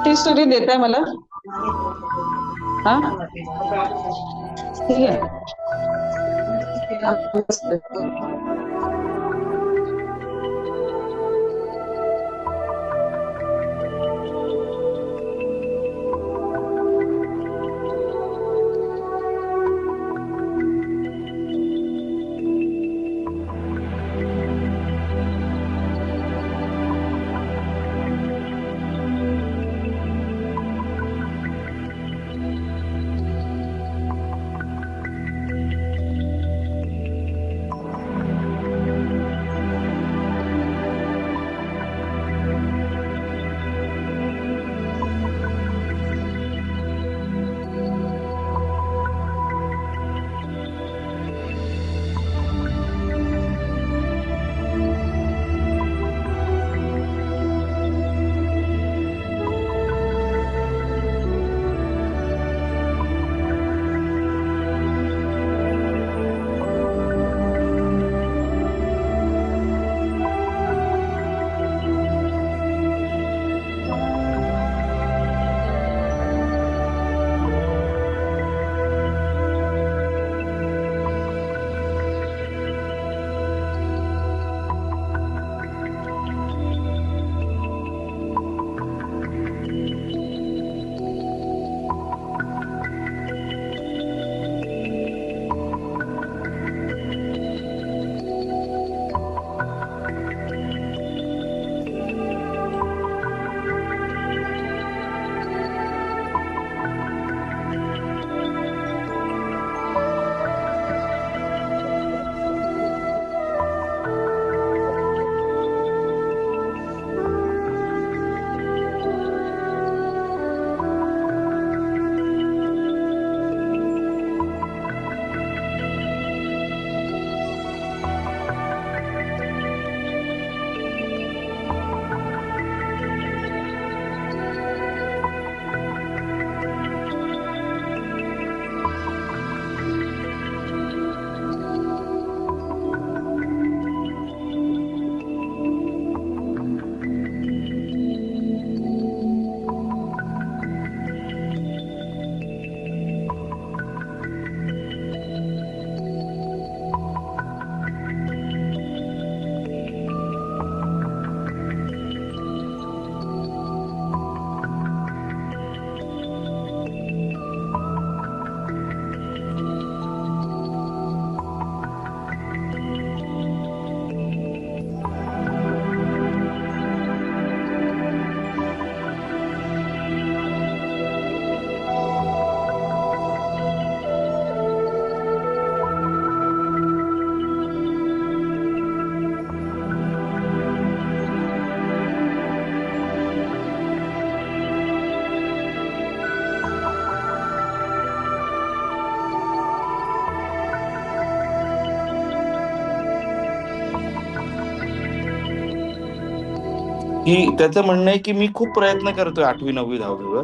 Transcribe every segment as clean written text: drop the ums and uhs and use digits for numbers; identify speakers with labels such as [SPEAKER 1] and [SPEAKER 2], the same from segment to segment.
[SPEAKER 1] ती स्टोरी देताय मला? हा, ठीक आहे.
[SPEAKER 2] की त्याचं म्हणणं आहे की मी खूप प्रयत्न करतोय 8वी 9वी 10वी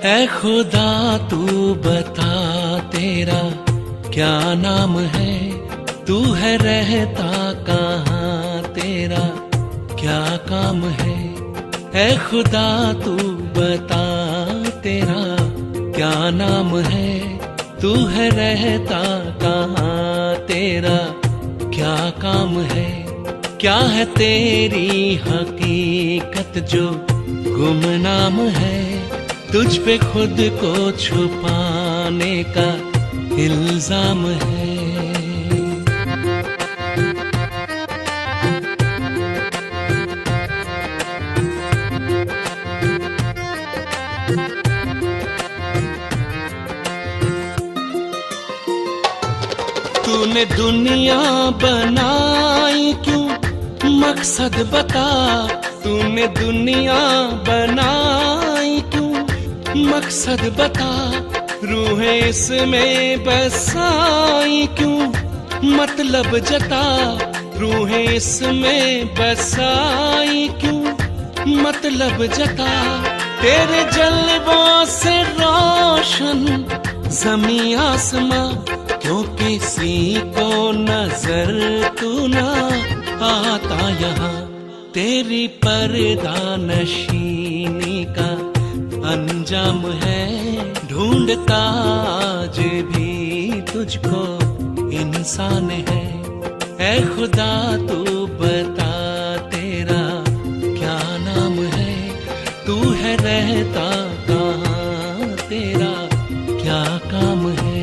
[SPEAKER 3] ऐ खुदा तू बता तेरा क्या नाम है, तू है रहता कहाँ, तेरा क्या काम है। ऐ खुदा तू बता तेरा क्या नाम है, तू है रहता कहाँ, तेरा क्या काम है, क्या है तेरी हकीकत जो गुमनाम है, तुझ पे खुद को छुपाने का इल्जाम है। तूने दुनिया बनाई क्यों, मकसद बता, तूने दुनिया बनाई क्यों, मकसद बता, रूहें इसमें बसाई क्यों, मतलब जता, रूहें इसमें बसाई क्यों, मतलब जता, तेरे जलवों से रोशन ज़मीं आसमां, क्यों किसी को नजर तू ना आता यहाँ, तेरी पर्दा नशीनी का अंजाम है, ढूंढता आज भी तुझको इंसान है। ऐ खुदा तू बता तेरा क्या नाम है, तू है रहता कहाँ, तेरा क्या काम है।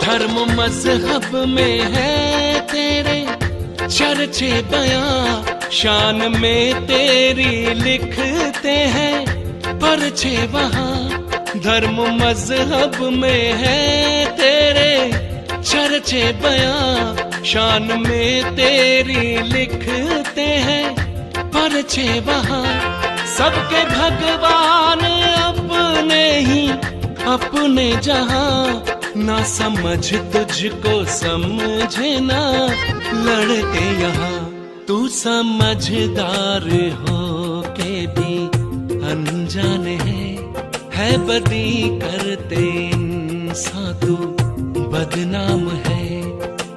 [SPEAKER 3] धर्म मजहब में है तेरे चर्चे बयां, शान में तेरी लिखते हैं परचे वहाँ, धर्म मजहब में है तेरे चर्चे बयां, शान में तेरी लिखते हैं परचे वहाँ, सबके भगवान अपने ही अपने जहां, ना समझ तुझको समझे ना लड़के यहाँ, तू समझदार हो के भी अनजान है बदी करते इंसान तू बदनाम है।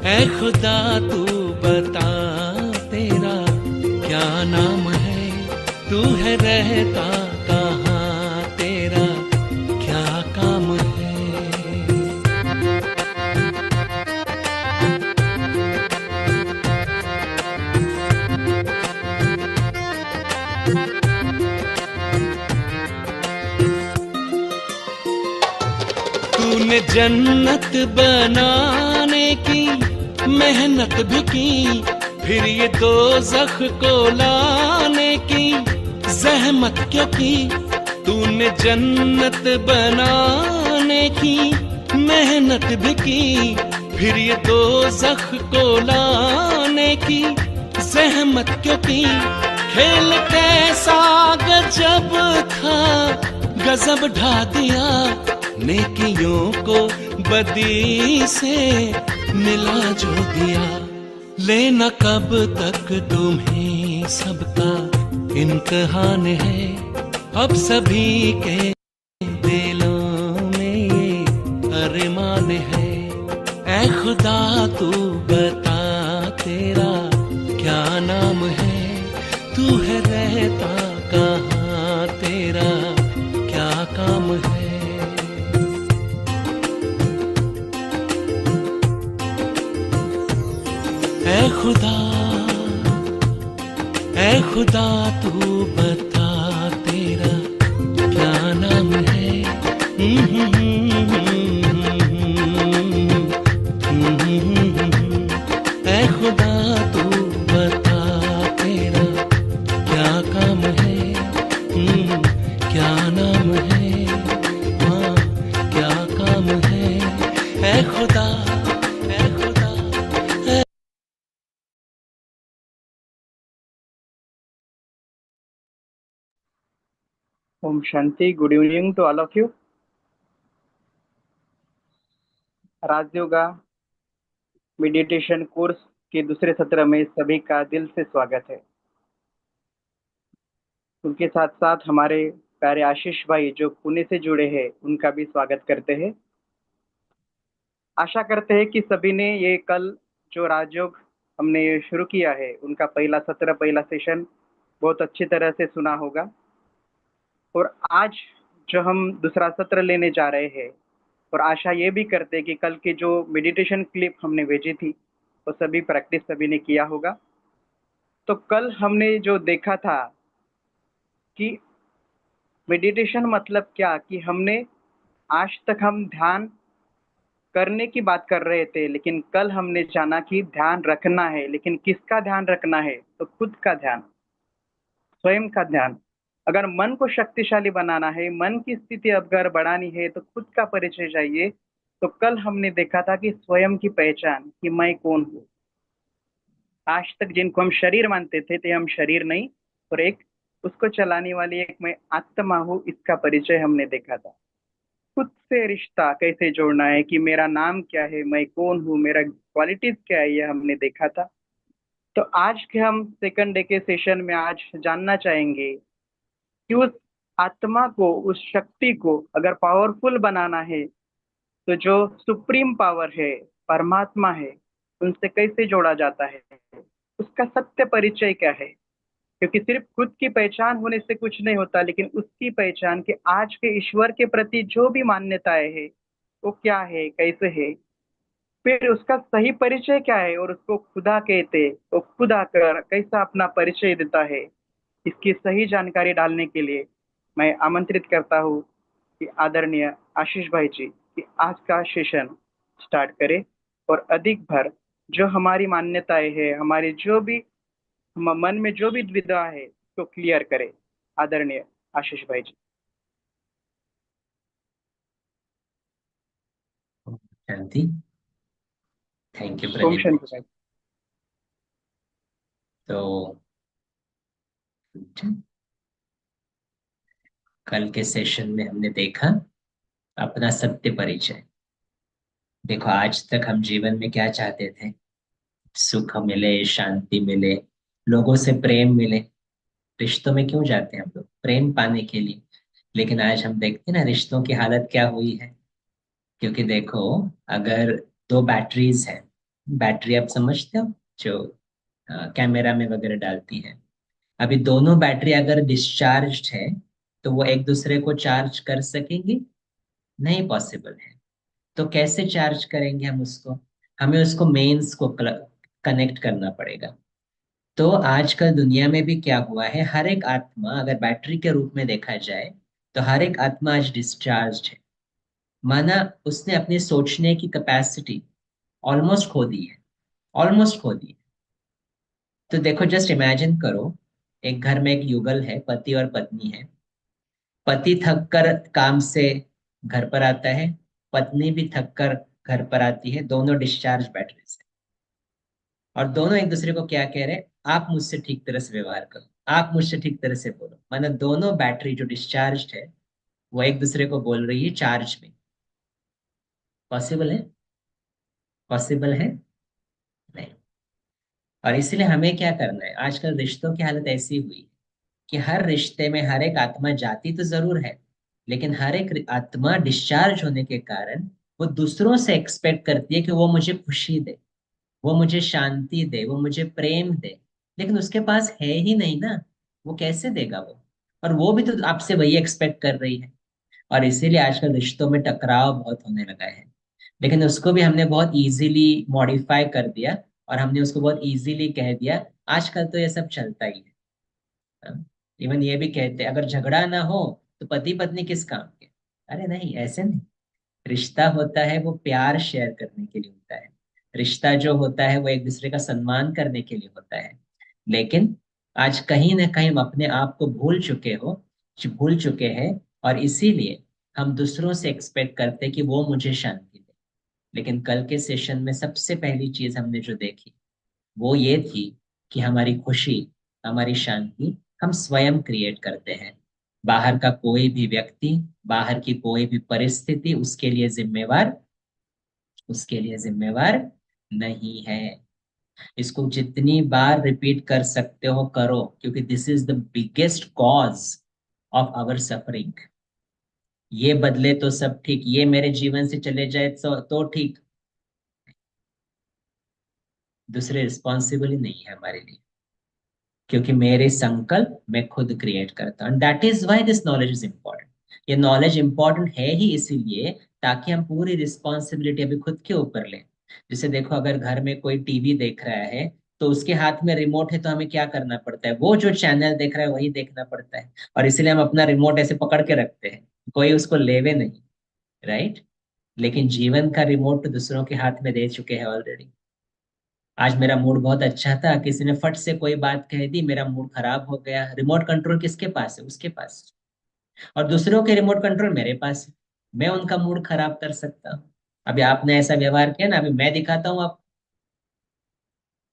[SPEAKER 3] ऐ खुदा तू बता तेरा क्या नाम है, तू है रहता कहाँ, तेरा क्या काम है। तूने जन्नत बनाने की मेहनत भी की, फिर ये दोज़ख को लाने की ज़हमत क्यों की, तूने जन्नत बनाने की मेहनत भी की, फिर ये दोज़ख को लाने की ज़हमत क्यों की, खेल कैसा गजब था गजब ढा दिया, नेकियों को बदी से मिला जो दिया, लेना कब तक तुम्हें सबका इम्तिहान है, अब सभी के दिलों में ये अरमान है। ऐ खुदा तू बता तेरा क्या नाम है, तू है रहता कहाँ, तेरा क्या काम है। ऐ खुदा तू बता तेरा क्या नाम है, ऐ खुदा तू बता तेरा क्या काम है, क्या नाम है, हाँ क्या काम है। ऐ खुदा
[SPEAKER 4] ओम शांति। Good evening to all of you. Rajyoga meditation course के दूसरे सत्र में सभी का दिल से स्वागत है। उनके साथ साथ हमारे प्यारे आशीष भाई जो पुणे से जुड़े हैं उनका भी स्वागत करते हैं। आशा करते हैं कि सभी ने ये कल जो राजयोग हमने ये शुरू किया है उनका पहला सत्र, पहला सेशन बहुत अच्छी तरह से सुना होगा। और आज जो हम दूसरा सत्र लेने जा रहे हैं, और आशा ये भी करते हैं कि कल की जो मेडिटेशन क्लिप हमने भेजी थी वो सभी प्रैक्टिस सभी ने किया होगा। तो कल हमने जो देखा था कि मेडिटेशन मतलब क्या, कि हमने आज तक हम ध्यान करने की बात कर रहे थे, लेकिन कल हमने जाना कि ध्यान रखना है। लेकिन किसका ध्यान रखना है? तो खुद का ध्यान, स्वयं का ध्यान। अगर मन को शक्तिशाली बनाना है, मन की स्थिति अगर बढ़ानी है, तो खुद का परिचय चाहिए। तो कल हमने देखा था कि स्वयं की पहचान, कि मैं कौन हूँ। आज तक जिनको हम शरीर मानते थे, तो हम शरीर नहीं, और एक उसको चलाने वाली एक मैं आत्मा हूँ, इसका परिचय हमने देखा था। खुद से रिश्ता कैसे जोड़ना है, कि मेरा नाम क्या है, मैं कौन हूँ, मेरा क्वालिटीज क्या है, ये हमने देखा था। तो आज के हम सेकंड डे के सेशन में आज जानना चाहेंगे कि उस आत्मा को, उस शक्ति को अगर पावरफुल बनाना है, तो जो सुप्रीम पावर है, परमात्मा है, उनसे कैसे जोड़ा जाता है, उसका सत्य परिचय क्या है। क्योंकि सिर्फ खुद की पहचान होने से कुछ नहीं होता, लेकिन उसकी पहचान के आज के ईश्वर के प्रति जो भी मान्यताएं है वो क्या है, कैसे है, फिर उसका सही परिचय क्या है, और उसको खुदा कहते, वो खुद आकर कैसा अपना परिचय देता है, इसकी सही जानकारी डालने के लिए मैं आमंत्रित करता हूँ कि आदरणीय आशीष भाई जी कि आज का सेशन स्टार्ट करें, और अधिक भर जो हमारी मान्यताएं है, हमारी जो भी मन में जो भी द्विधा है तो क्लियर करे। आदरणीय आशीष भाई जी।
[SPEAKER 5] शांति। थैंक यू
[SPEAKER 4] ओम
[SPEAKER 5] प्रदीप भाई।
[SPEAKER 4] शांति भाई।
[SPEAKER 5] तो कल के सेशन में हमने देखा अपना सत्य परिचय। देखो आज तक हम जीवन में क्या चाहते थे? सुख मिले, शांति मिले, लोगों से प्रेम मिले। रिश्तों में क्यों जाते हैं हम लोग? प्रेम पाने के लिए। लेकिन आज हम देखते हैं ना रिश्तों की हालत क्या हुई है। क्योंकि देखो, अगर दो बैटरीज हैं, बैटरी आप समझते हो जो कैमरा में वगैरह डालती है, अभी दोनों बैटरी अगर डिस्चार्ज है तो वो एक दूसरे को चार्ज कर सकेंगे? नहीं पॉसिबल है। तो कैसे चार्ज करेंगे हम उसको? हमें उसको मेंस को कनेक्ट करना पड़ेगा। तो आजकल दुनिया में भी क्या हुआ है, हर एक आत्मा अगर बैटरी के रूप में देखा जाए तो हर एक आत्मा आज डिस्चार्ज है। माना उसने अपनी सोचने की कैपेसिटी ऑलमोस्ट खो दी है, ऑलमोस्ट खो दी है। तो देखो जस्ट इमेजिन करो, एक घर में एक युगल है, पति और पत्नी है। पति थक कर काम से घर पर आता है, पत्नी भी थक कर घर पर आती है, दोनों डिस्चार्ज बैटरी से। और दोनों एक दूसरे को क्या कह रहे हैं? आप मुझसे ठीक तरह से व्यवहार करो, आप मुझसे ठीक तरह से बोलो। माना दोनों बैटरी जो डिस्चार्ज है वो एक दूसरे को बोल रही है चार्ज में। पॉसिबल है? पॉसिबल है? नहीं। और इसलिए हमें क्या करना है, आजकल रिश्तों की हालत ऐसी हुई कि हर रिश्ते में हर एक आत्मा जाती तो जरूर है, लेकिन हर एक आत्मा डिस्चार्ज होने के कारण वो दूसरों से एक्सपेक्ट करती है कि वो मुझे खुशी दे, वो मुझे शांति दे, वो मुझे प्रेम दे। लेकिन उसके पास है ही नहीं ना, वो कैसे देगा वो? और वो भी तो आपसे वही एक्सपेक्ट कर रही है। और इसीलिए आजकल रिश्तों में टकराव बहुत होने लगा है। लेकिन उसको भी हमने बहुत इजीली मॉडिफाई कर दिया, और हमने उसको बहुत इजीली कह दिया आजकल तो ये सब चलता ही है। इवन ये भी कहते हैं अगर झगड़ा ना हो तो पति पत्नी किस काम के? अरे नहीं, ऐसे नहीं। रिश्ता होता है वो प्यार शेयर करने के लिए होता है। रिश्ता जो होता है वो एक दूसरे का सम्मान करने के लिए होता है। लेकिन आज कहीं ना कहीं हम अपने आप को भूल चुके हैं, और इसीलिए हम दूसरों से एक्सपेक्ट करते हैं कि वो मुझे शांति दे। लेकिन कल के सेशन में सबसे पहली चीज हमने जो देखी वो ये थी कि हमारी खुशी, हमारी शांति हम स्वयं क्रिएट करते हैं। बाहर का कोई भी व्यक्ति, बाहर की कोई भी परिस्थिति उसके लिए जिम्मेवार नहीं है। इसको जितनी बार रिपीट कर सकते हो करो, क्योंकि this is the biggest cause of our suffering. ये बदले तो सब ठीक, ये मेरे जीवन से चले जाए तो ठीक, दूसरे रिस्पॉन्सिबल ही नहीं है हमारे लिए, क्योंकि मेरे संकल्प मैं खुद क्रिएट करता हूँ। That is why this knowledge is important. ये नॉलेज इंपॉर्टेंट है ही इसीलिए ताकि हम पूरी रिस्पॉन्सिबिलिटी अभी खुद के ऊपर लें। जैसे देखो, अगर घर में कोई टीवी देख रहा है तो उसके हाथ में रिमोट है, तो हमें क्या करना पड़ता है? वो जो चैनल देख रहा है वही देखना पड़ता है, और इसलिए हम अपना रिमोट ऐसे पकड़ के रखते हैं, कोई उसको लेवे नहीं, राइट? लेकिन जीवन का रिमोट तो दूसरों के हाथ में दे चुके हैं ऑलरेडी। आज मेरा मूड बहुत अच्छा था, किसी ने फट से कोई बात कह दी, मेरा मूड खराब हो गया। रिमोट कंट्रोल किसके पास है? उसके पास। और दूसरों के रिमोट कंट्रोल मेरे पास है, मैं उनका मूड खराब कर सकता हूँ। अभी आपने ऐसा व्यवहार किया ना, अभी मैं दिखाता हूँ आप।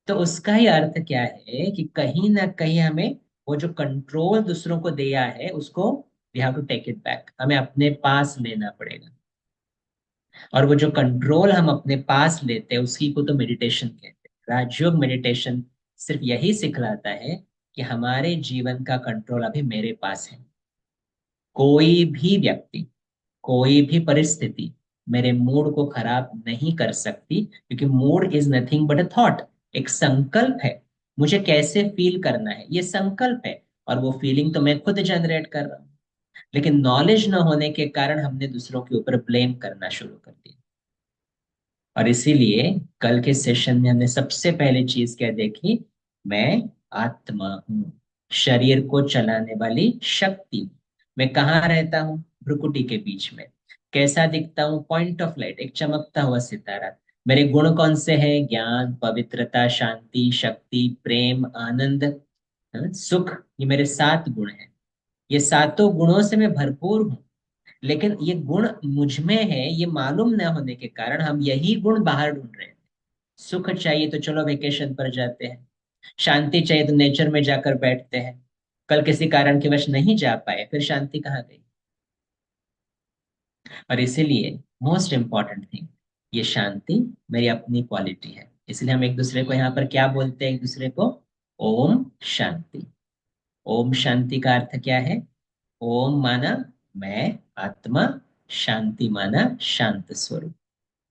[SPEAKER 5] तो उसका ही अर्थ क्या है कि कहीं ना कहीं हमें वो जो कंट्रोल दूसरों को दिया है उसको we have to take it back, हमें अपने पास लेना पड़ेगा। और वो जो कंट्रोल हम अपने पास लेते हैं उसी को तो मेडिटेशन कहते हैं। राजयोग मेडिटेशन सिर्फ यही सिखलाता है कि हमारे जीवन का कंट्रोल अभी मेरे पास है। कोई भी व्यक्ति, कोई भी परिस्थिति मेरे मूड को खराब नहीं कर सकती, क्योंकि mood is nothing but a thought. एक संकल्प है, मुझे कैसे फील करना है ये संकल्प है, और वो फीलिंग तो मैं खुद जनरेट कर रहा हूँ। लेकिन नॉलेज न होने के कारण हमने दूसरों के ऊपर ब्लेम करना शुरू कर दिया। और इसीलिए कल के सेशन में हमने सबसे पहले चीज क्या देखी? मैं आत्मा हूं, शरीर को चलाने वाली शक्ति। मैं कहाँ रहता हूँ? भ्रुकुटी के बीच में। कैसा दिखता हूँ? पॉइंट ऑफ लाइट, एक चमकता हुआ सितारा। मेरे गुण कौन से हैं? ज्ञान, पवित्रता, शांति, शक्ति, प्रेम, आनंद, सुख। ये मेरे 7 गुण हैं। ये सातों गुणों से मैं भरपूर हूँ। लेकिन ये गुण मुझ में है ये मालूम न होने के कारण हम यही गुण बाहर ढूंढ रहे हैं। सुख चाहिए तो चलो वेकेशन पर जाते हैं, शांति चाहिए तो नेचर में जाकर बैठते हैं। कल किसी कारण के वश नहीं जा पाए, फिर शांति कहाँ गई? और इसीलिए मोस्ट इंपॉर्टेंट थिंग, ये शांति मेरी अपनी क्वालिटी है। इसलिए हम एक दूसरे को यहाँ पर क्या बोलते हैं? एक दूसरे को ओम शांति। ओम शांति का अर्थ क्या है? ओम माना मैं आत्मा, शांति माना शांत स्वरूप।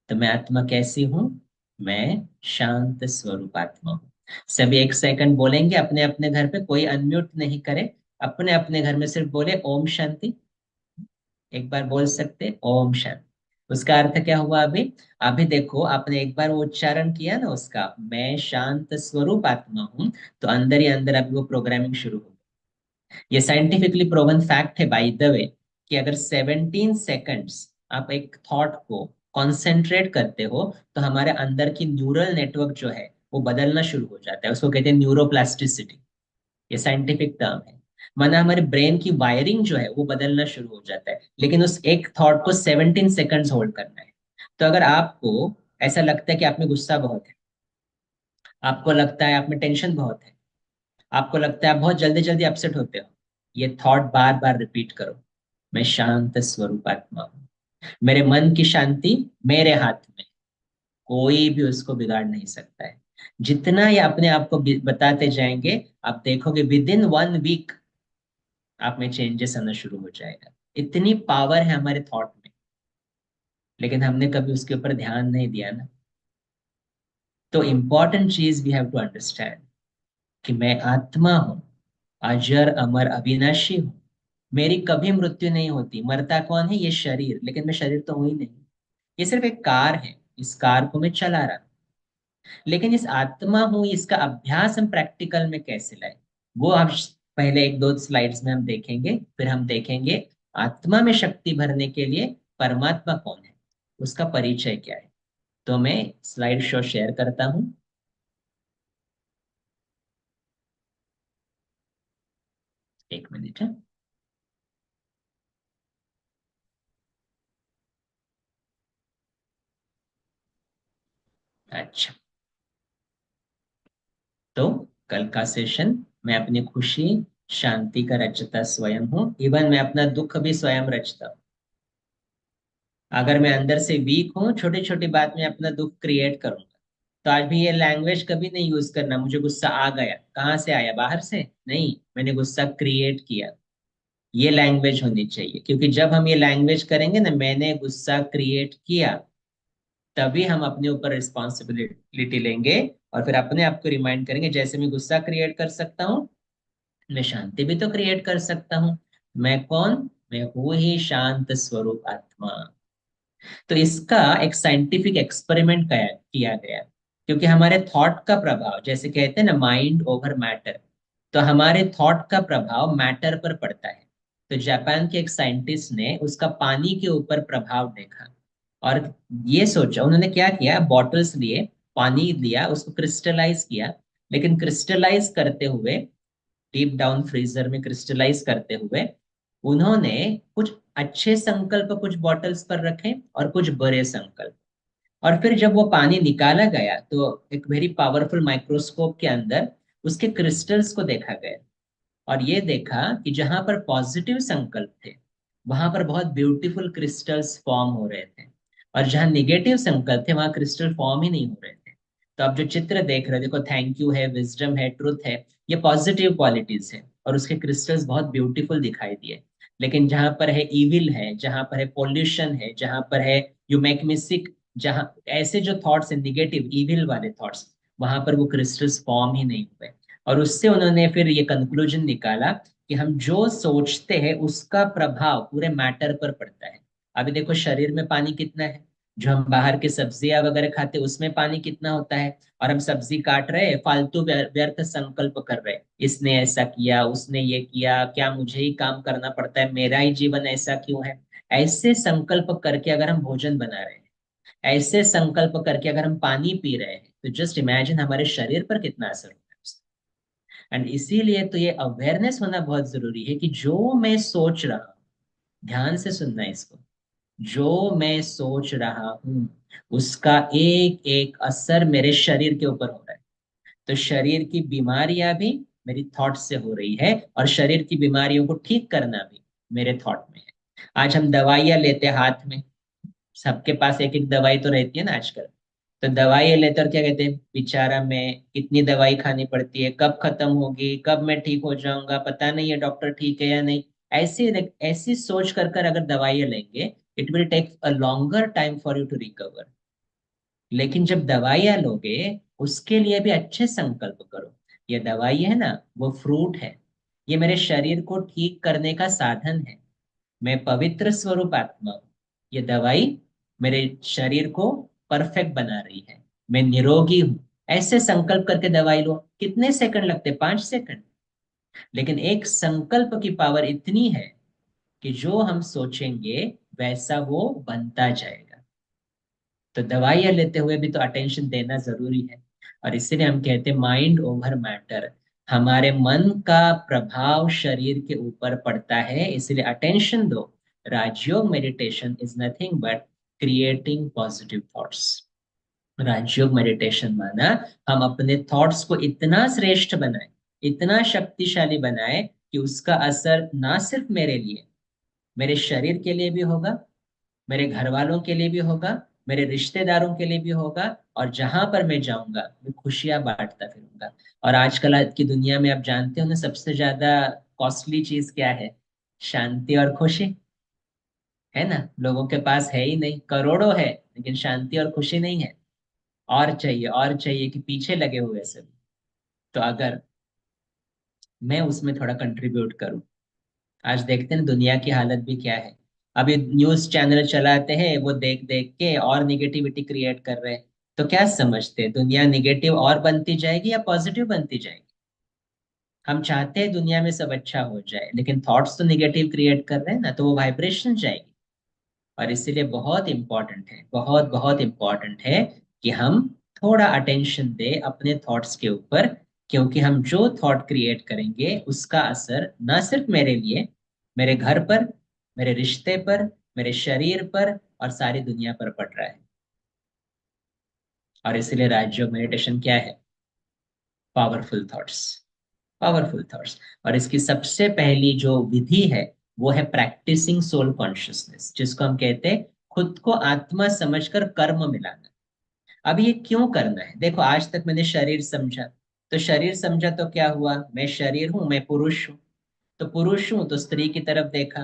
[SPEAKER 5] तो मैं आत्मा कैसी हूं? मैं शांत स्वरूप आत्मा हूं। सभी 1 सेकंड बोलेंगे अपने अपने घर पे, कोई अनम्यूट नहीं करे, अपने अपने घर में सिर्फ बोले ओम शांति। एक बार बोल सकते ओम शांति। उसका अर्थ क्या हुआ? अभी अभी देखो, आपने एक बार वो उच्चारण किया ना उसका, मैं शांत स्वरूप आत्मा हूं, तो अंदर ही अंदर अभी वो प्रोग्रामिंग शुरू हो। ये साइंटिफिकली प्रूवन फैक्ट है बाय द वे, कि अगर 17 सेकंड्स आप एक थॉट को कॉन्सेंट्रेट करते हो तो हमारे अंदर की न्यूरल नेटवर्क जो है वो बदलना शुरू हो जाता है। उसको कहते हैं न्यूरोप्लास्टिसिटी। ये साइंटिफिक टर्म है। माना हमारे ब्रेन की वायरिंग जो है वो बदलना शुरू हो जाता है, लेकिन उस एक थॉट को 17 सेकंड्स होल्ड करना है। तो अगर आपको ऐसा लगता है कि आप में गुस्सा बहुत है, आपको लगता है आप में टेंशन बहुत है, आपको लगता है आप बहुत जल्दी जल्दी अपसेट होते हो, ये थॉट बार बार रिपीट करो, मैं शांत स्वरूप आत्मा हूँ। मेरे मन की शांति मेरे हाथ में, कोई भी उसको बिगाड़ नहीं सकता है। जितना ये अपने आप को बताते जाएंगे, आप देखोगे विद इन 1 वीक आप में चेंजेस आना शुरू हो जाएगा। इतनी पावर है हमारे थॉट में, लेकिन हमने कभी उसके ऊपर ध्यान नहीं दिया ना। तो इंपॉर्टेंट चीज वी हैव टू अंडरस्टैंड कि मैं आत्मा हूं, अजर अमर अविनाशी हूं। मेरी कभी मृत्यु नहीं होती। मरता कौन है? ये शरीर, लेकिन मैं शरीर तो हूं ही नहीं। ये सिर्फ एक कार है, इस कार को मैं चला रहा हूं। लेकिन इस आत्मा हूं, इसका अभ्यास हम प्रैक्टिकल में कैसे लाए, वो हम पहले 1-2 स्लाइड्स में हम देखेंगे। फिर हम देखेंगे आत्मा में शक्ति भरने के लिए परमात्मा कौन है, उसका परिचय क्या है। तो मैं स्लाइड शो शेयर करता हूं। एक मिनट है। अच्छा, तो कल का सेशन, मैं अपनी खुशी शांति का रचता स्वयं हूं। इवन मैं अपना दुख भी स्वयं रचता हूं। अगर मैं अंदर से वीक हूं, छोटी छोटी बात में अपना दुख क्रिएट करूंगा। तो आज भी ये लैंग्वेज कभी नहीं यूज करना, मुझे गुस्सा आ गया, कहाँ से आया? बाहर से नहीं, मैंने गुस्सा क्रिएट किया। ये लैंग्वेज होनी चाहिए, क्योंकि जब हम ये लैंग्वेज करेंगे ना, मैंने गुस्सा क्रिएट किया, तभी हम अपने ऊपर रिस्पॉन्सिबिलिटी लेंगे और फिर अपने आप को रिमाइंड करेंगे, जैसे मैं गुस्सा क्रिएट कर सकता हूँ, मैं शांति भी तो क्रिएट कर सकता हूँ। मैं कौन? मैं हूँ ही शांत स्वरूप आत्मा। तो इसका एक साइंटिफिक एक्सपेरिमेंट किया गया, क्योंकि हमारे थॉट का प्रभाव, जैसे कहते हैं ना माइंड ओवर मैटर, तो हमारे थॉट का प्रभाव मैटर पर पड़ता है। तो जापान के एक साइंटिस्ट ने उसका पानी के ऊपर प्रभाव देखा, और ये सोचा, उन्होंने क्या किया, बॉटल्स लिए, पानी लिया, उसको क्रिस्टलाइज किया, लेकिन क्रिस्टलाइज करते हुए, डीप डाउन फ्रीजर में क्रिस्टलाइज करते हुए, उन्होंने कुछ अच्छे संकल्प कुछ बॉटल्स पर रखे और कुछ बुरे संकल्प। और फिर जब वो पानी निकाला गया तो एक वेरी पावरफुल माइक्रोस्कोप के अंदर उसके क्रिस्टल्स को देखा गया, और ये देखा कि जहां पर पॉजिटिव संकल्प थे वहां पर बहुत ब्यूटीफुल क्रिस्टल्स फॉर्म हो रहे थे, और जहां निगेटिव संकल्प थे वहां क्रिस्टल फॉर्म ही नहीं हो रहे थे। तो आप जो चित्र देख रहे हो, देखो, थैंक यू है, विजडम है, ट्रुथ है, ये पॉजिटिव क्वालिटीज है और उसके क्रिस्टल्स बहुत ब्यूटीफुल दिखाई दिए। लेकिन जहां पर है ईविल है, जहां पर है पॉल्यूशन है, जहां पर है यू मेक मी सिक, जहां ऐसे जो थॉट्स है निगेटिव ईविल वाले थॉट्स, वहां पर वो क्रिस्टल्स फॉर्म ही नहीं हुए। और उससे उन्होंने फिर ये कंक्लूजन निकाला कि हम जो सोचते हैं उसका प्रभाव पूरे मैटर पर पड़ता है। अभी देखो, शरीर में पानी कितना है, जो हम बाहर के सब्जियां वगैरह खाते हैं उसमें पानी कितना होता है, और हम सब्जी काट रहे हैं, फालतू व्यर्थ संकल्प कर रहे हैं, इसने ऐसा किया, उसने ये किया, क्या मुझे ही काम करना पड़ता है, मेरा ही जीवन ऐसा क्यों है। ऐसे संकल्प करके अगर हम भोजन बना रहे हैं, ऐसे संकल्प करके अगर हम पानी पी रहे हैं, तो जस्ट इमेजिन हमारे शरीर पर कितना असर होता है उसका। एंड इसीलिए तो ये अवेयरनेस होना बहुत जरूरी है कि जो मैं सोच रहा हूँ, ध्यान से सुनना है इसको, जो मैं सोच रहा हूँ उसका एक एक असर मेरे शरीर के ऊपर हो रहा है। तो शरीर की बीमारियां भी मेरी थॉट से हो रही है, और शरीर की बीमारियों को ठीक करना भी मेरे थॉट में है। आज हम दवाइयां लेते हैं हाथ में, सबके पास एक एक दवाई तो रहती है ना आजकल। तो दवाई लेते और क्या कहते हैं, बेचारा मैं कितनी दवाई खानी पड़ती है, कब खत्म होगी, कब मैं ठीक हो जाऊंगा, पता नहीं है डॉक्टर ठीक है या नहीं। ऐसी ऐसी सोच कर कर अगर दवाइयां लेंगे, it will take a longer time for you to recover. लेकिन जब दवाइयां लोगे, उसके लिए भी अच्छे संकल्प करो, ये दवाई है ना, वो फ्रूट है, ये मेरे शरीर को ठीक करने का साधन है, मैं पवित्र स्वरूप आत्मा हूँ, ये दवाई मेरे शरीर को परफेक्ट बना रही है, मैं निरोगी हूँ। ऐसे संकल्प करके दवाई लो, कितने सेकंड लगते, 5 सेकंड। लेकिन एक संकल्प की पावर इतनी है कि जो हम सोचेंगे वैसा वो बनता जाएगा। तो दवाइयां लेते हुए भी तो अटेंशन देना जरूरी है, और इसीलिए हम कहते हैं माइंड ओवर मैटर, हमारे मन का प्रभाव शरीर के ऊपर पड़ता है, इसलिए अटेंशन दो। Rajyoga meditation is nothing but creating positive thoughts. Rajyoga meditation माना हम अपने थॉट्स को इतना श्रेष्ठ बनाए, इतना शक्तिशाली बनाए कि उसका असर ना सिर्फ मेरे लिए, मेरे शरीर के लिए भी होगा, मेरे घर वालों के लिए भी होगा, मेरे रिश्तेदारों के लिए भी होगा, और जहां पर मैं जाऊंगा मैं खुशियां बांटता फिरूंगा। और आजकल आज की दुनिया में आप जानते हो ना, सबसे ज्यादा कॉस्टली चीज क्या है? शांति और खुशी, है ना। लोगों के पास है ही नहीं, करोड़ों है, लेकिन शांति और खुशी नहीं है, और चाहिए कि पीछे लगे हुए सब। तो अगर मैं उसमें थोड़ा कंट्रीब्यूट करूं, आज देखते हैं दुनिया की हालत भी क्या है। अभी न्यूज चैनल चलाते हैं, वो देख देख के और निगेटिविटी क्रिएट कर रहे हैं। तो क्या समझते हैं, दुनिया निगेटिव और बनती जाएगी या पॉजिटिव बनती जाएगी? हम चाहते हैं दुनिया में सब अच्छा हो जाए, लेकिन थॉट्स तो निगेटिव क्रिएट कर रहे हैं ना, तो वो वाइब्रेशन जाएगी। और इसीलिए बहुत इंपॉर्टेंट है, बहुत बहुत इंपॉर्टेंट है कि हम थोड़ा अटेंशन दें अपने थॉट्स के ऊपर, क्योंकि हम जो थॉट क्रिएट करेंगे उसका असर ना सिर्फ मेरे लिए, मेरे घर पर, मेरे रिश्ते पर, मेरे शरीर पर और सारी दुनिया पर पड़ रहा है। और इसीलिए राजयोग मेडिटेशन क्या है? Powerful thoughts, powerful thoughts. और इसकी सबसे पहली जो विधि है वो है प्रैक्टिसिंग सोल कॉन्शियसनेस, जिसको हम कहते हैं खुद को आत्मा समझकर कर्म मिलाना। अब ये क्यों करना है? देखो, आज तक मैंने शरीर समझा, तो शरीर समझा तो क्या हुआ, मैं शरीर हूं, मैं पुरुष हूं, तो पुरुष हूं तो स्त्री की तरफ देखा,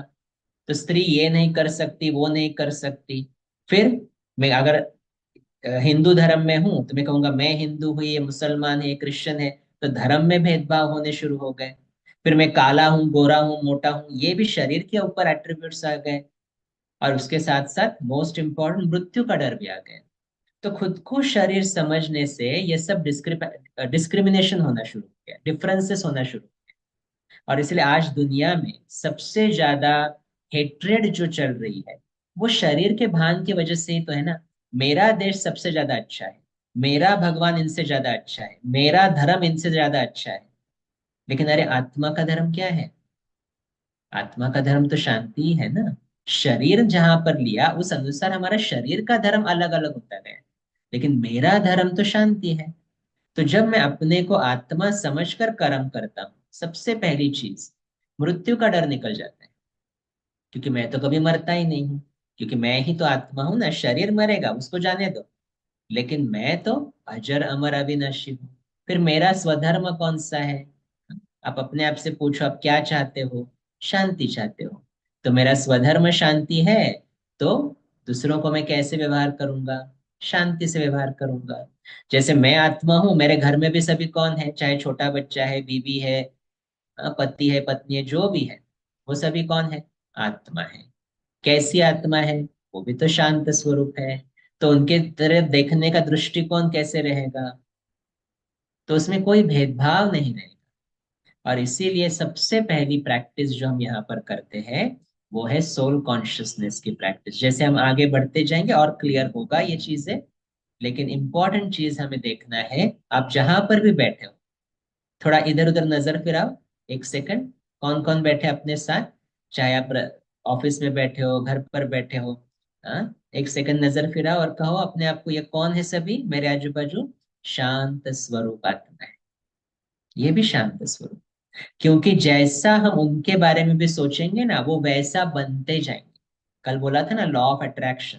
[SPEAKER 5] तो स्त्री ये नहीं कर सकती, वो नहीं कर सकती। फिर मैं अगर हिंदू धर्म में हूं तो मैं कहूंगा मैं हिंदू हूँ, ये मुसलमान है, ये क्रिश्चियन है, तो धर्म में भेदभाव होने शुरू हो गए। फिर मैं काला हूँ, गोरा हूँ, मोटा हूँ, ये भी शरीर के ऊपर एट्रीब्यूट्स आ गए। और उसके साथ साथ मोस्ट इम्पोर्टेंट मृत्यु का डर भी आ गया। तो खुद को शरीर समझने से ये सब डिस्क्रिमिनेशन होना शुरू हो गया, डिफरेंसेस होना शुरू हो गया। और इसलिए आज दुनिया में सबसे ज्यादा हेट्रेड जो चल रही है वो शरीर के भान की वजह से ही तो है ना। मेरा देश सबसे ज्यादा अच्छा है, मेरा भगवान इनसे ज्यादा अच्छा है, मेरा धर्म इनसे ज्यादा अच्छा है। लेकिन अरे आत्मा का धर्म क्या है? आत्मा का धर्म तो शांति ही है ना। शरीर जहां पर लिया उस अनुसार हमारा शरीर का धर्म अलग अलग होता गया, लेकिन मेरा धर्म तो शांति है। तो जब मैं अपने को आत्मा समझकर कर्म करता हूँ, सबसे पहली चीज मृत्यु का डर निकल जाता है, क्योंकि मैं तो कभी मरता ही नहीं हूँ, क्योंकि मैं ही तो आत्मा हूं ना। शरीर मरेगा, उसको जाने दो, लेकिन मैं तो अजर अमर अविनाशी हूँ। फिर मेरा स्वधर्म कौन सा है? आप अपने आप से पूछो, आप क्या चाहते हो? शांति चाहते हो, तो मेरा स्वधर्म शांति है, तो दूसरों को मैं कैसे व्यवहार करूंगा? शांति से व्यवहार करूंगा। जैसे मैं आत्मा हूं, मेरे घर में भी सभी कौन है, चाहे छोटा बच्चा है, बीवी है, पति है, पत्नी है, जो भी है, वो सभी कौन है? आत्मा है। कैसी आत्मा है? वो भी तो शांत स्वरूप है। तो उनके तरफ देखने का दृष्टिकोण कैसे रहेगा? तो उसमें कोई भेदभाव नहीं रहेगा। और इसीलिए सबसे पहली प्रैक्टिस जो हम यहाँ पर करते हैं वो है सोल कॉन्शियसनेस की प्रैक्टिस। जैसे हम आगे बढ़ते जाएंगे और क्लियर होगा ये चीजें, लेकिन इंपॉर्टेंट चीज हमें देखना है, आप जहां पर भी बैठे हो थोड़ा इधर उधर नजर फिराओ। एक सेकंड, कौन कौन बैठे अपने साथ? चाहे आप ऑफिस में बैठे हो, घर पर बैठे हो, हाँ, एक सेकंड नजर फिराओ और कहो अपने आप को, ये कौन है सभी मेरे आजू बाजू? शांत स्वरूप आत्मा है, ये भी शांत स्वरूप। क्योंकि जैसा हम उनके बारे में भी सोचेंगे ना, वो वैसा बनते जाएंगे। कल बोला था ना, लॉ ऑफ अट्रैक्शन।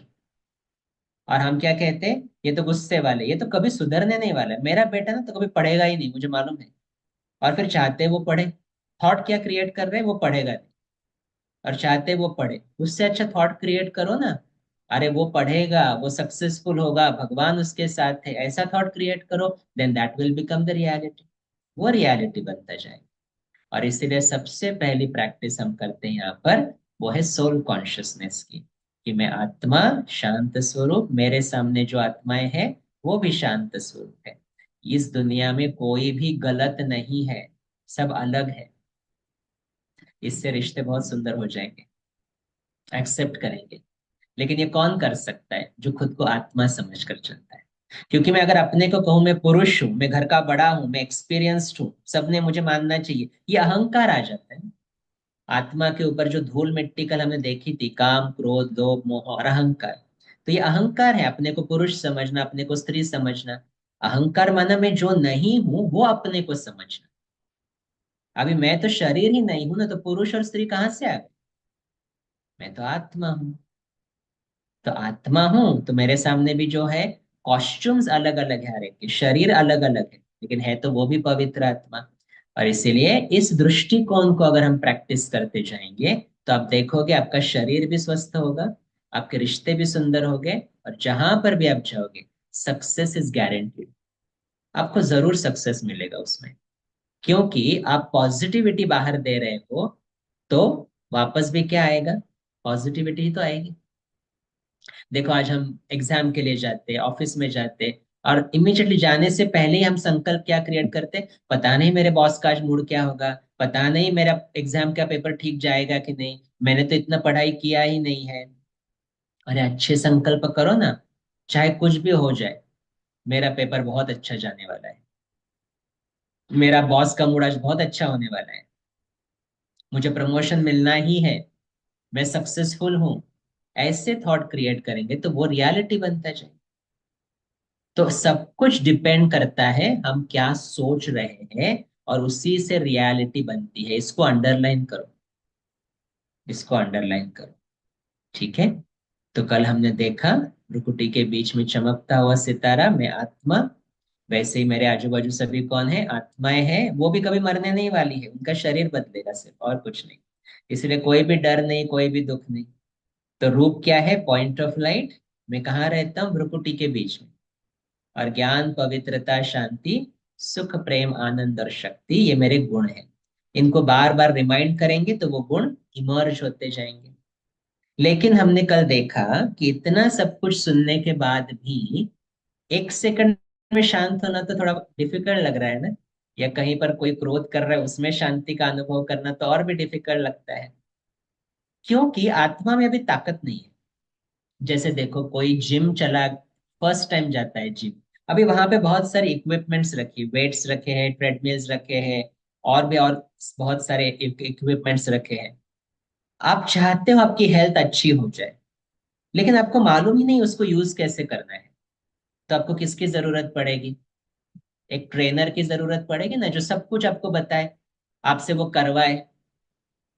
[SPEAKER 5] और हम क्या कहते हैं? ये तो गुस्से वाले, ये तो कभी सुधरने नहीं वाला है, मेरा बेटा ना तो कभी पढ़ेगा ही नहीं, मुझे मालूम है। और फिर चाहते हैं वो पढ़े। थॉट क्या क्रिएट कर रहे हैं? वो पढ़ेगा नहीं। और चाहते हैं वो पढ़े, उससे अच्छा थॉट क्रिएट करो ना, अरे वो पढ़ेगा, वो सक्सेसफुल होगा, भगवान उसके साथ है, ऐसा थॉट क्रिएट करो। Then that will become the reality. वो रियलिटी बनता जाएगा। और इसीलिए सबसे पहली प्रैक्टिस हम करते हैं यहाँ पर, वो है सोल कॉन्शियसनेस की, कि मैं आत्मा शांत स्वरूप, मेरे सामने जो आत्माएं हैं वो भी शांत स्वरूप है। इस दुनिया में कोई भी गलत नहीं है, सब अलग है। इससे रिश्ते बहुत सुंदर हो जाएंगे, एक्सेप्ट करेंगे। लेकिन ये कौन कर सकता है? जो खुद को आत्मा समझ कर चलता है। क्योंकि मैं अगर अपने को कहूं मैं पुरुष हूं, मैं घर का बड़ा हूं, मैं एक्सपीरियंस्ड हूं, सबने मुझे मानना चाहिए, ये अहंकार आ जाता है। आत्मा के ऊपर जो धूल मिट्टी कल हमने देखी थी, काम, क्रोध, लोभ, मोह और अहंकार, तो ये अहंकार है। अपने को पुरुष समझना, अपने को स्त्री समझना। अहंकार माना मैं जो नहीं हूं वो अपने को समझना। अभी मैं तो शरीर ही नहीं हूं ना, तो पुरुष और स्त्री कहाँ से आ गए? मैं तो आत्मा हूं। तो आत्मा हूं तो मेरे सामने भी जो है कॉस्ट्यूम्स अलग अलग है, हर एक के शरीर अलग अलग है, लेकिन है तो वो भी पवित्र आत्मा। और इसीलिए इस दृष्टिकोण को अगर हम प्रैक्टिस करते जाएंगे तो आप देखोगे आपका शरीर भी स्वस्थ होगा, आपके रिश्ते भी सुंदर होंगे, और जहां पर भी आप जाओगे सक्सेस इज गारंटीड। आपको जरूर सक्सेस मिलेगा उसमें, क्योंकि आप पॉजिटिविटी बाहर दे रहे हो, तो वापस भी क्या आएगा? पॉजिटिविटी ही तो आएगी। देखो आज हम एग्जाम के लिए जाते हैं, ऑफिस में जाते हैं, और इमीडिएटली जाने से पहले ही हम संकल्प क्या क्रिएट करते हैं? पता नहीं मेरे बॉस का आज मूड क्या होगा, पता नहीं मेरा एग्जाम का पेपर ठीक जाएगा कि नहीं, मैंने तो इतना पढ़ाई किया ही नहीं है। अरे अच्छे संकल्प करो ना, चाहे कुछ भी हो जाए, मेरा पेपर बहुत अच्छा जाने वाला है, मेरा बॉस का मूड आज बहुत अच्छा होने वाला है, मुझे प्रमोशन मिलना ही है, मैं सक्सेसफुल हूं। ऐसे थॉट क्रिएट करेंगे तो वो रियलिटी बनता जाए। तो सब कुछ डिपेंड करता है हम क्या सोच रहे हैं, और उसी से रियलिटी बनती है। इसको अंडरलाइन करो, इसको अंडरलाइन करो, ठीक है। तो कल हमने देखा भ्रुकुटी के बीच में चमकता हुआ सितारा, मैं आत्मा। वैसे ही मेरे आजू बाजू सभी कौन है? आत्माएं हैं। वो भी कभी मरने नहीं वाली है, उनका शरीर बदलेगा सिर्फ, और कुछ नहीं। इसलिए कोई भी डर नहीं, कोई भी दुख नहीं। तो रूप क्या है? पॉइंट ऑफ लाइट, मैं कहाँ रहता हूँ? भ्रुकुटी के बीच में। और ज्ञान, पवित्रता, शांति, सुख, प्रेम, आनंद और शक्ति, ये मेरे गुण हैं। इनको बार बार रिमाइंड करेंगे तो वो गुण इमर्ज होते जाएंगे। लेकिन हमने कल देखा कि इतना सब कुछ सुनने के बाद भी एक सेकंड में शांत होना तो थोड़ा डिफिकल्ट लग रहा है ना। या कहीं पर कोई क्रोध कर रहा है, उसमें शांति का अनुभव करना तो और भी डिफिकल्ट लगता है, क्योंकि आत्मा में अभी ताकत नहीं है। जैसे देखो, कोई जिम चला, फर्स्ट टाइम जाता है जिम, अभी वहां पे बहुत सारे इक्विपमेंट्स रखे, वेट्स रखे हैं, ट्रेडमिल्स रखे हैं, और बहुत सारे इक्विपमेंट्स रखे हैं। आप चाहते हो आपकी हेल्थ अच्छी हो जाए, लेकिन आपको मालूम ही नहीं उसको यूज कैसे करना है। तो आपको किसकी जरूरत पड़ेगी? एक ट्रेनर की जरूरत पड़ेगी ना, जो सब कुछ आपको बताए, आपसे वो करवाए।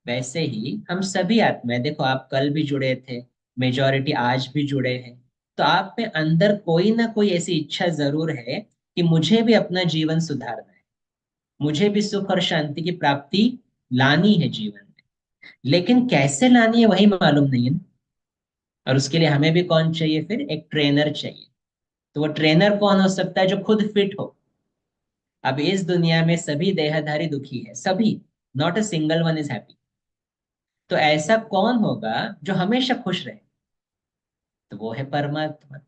[SPEAKER 5] वैसे ही हम सभी आत्माएं, देखो आप कल भी जुड़े थे, मेजॉरिटी आज भी जुड़े हैं, तो आप में अंदर कोई ना कोई ऐसी इच्छा जरूर है कि मुझे भी अपना जीवन सुधारना है, मुझे भी सुख और शांति की प्राप्ति लानी है जीवन में। लेकिन कैसे लानी है वही मालूम नहीं है ना। और उसके लिए हमें भी कौन चाहिए? फिर एक ट्रेनर चाहिए। तो वो ट्रेनर कौन हो सकता है? जो खुद फिट हो। अब इस दुनिया में सभी देहधारी दुखी है, सभी, not a single one is happy. तो ऐसा कौन होगा जो हमेशा खुश रहे? तो वो है परमात्मा।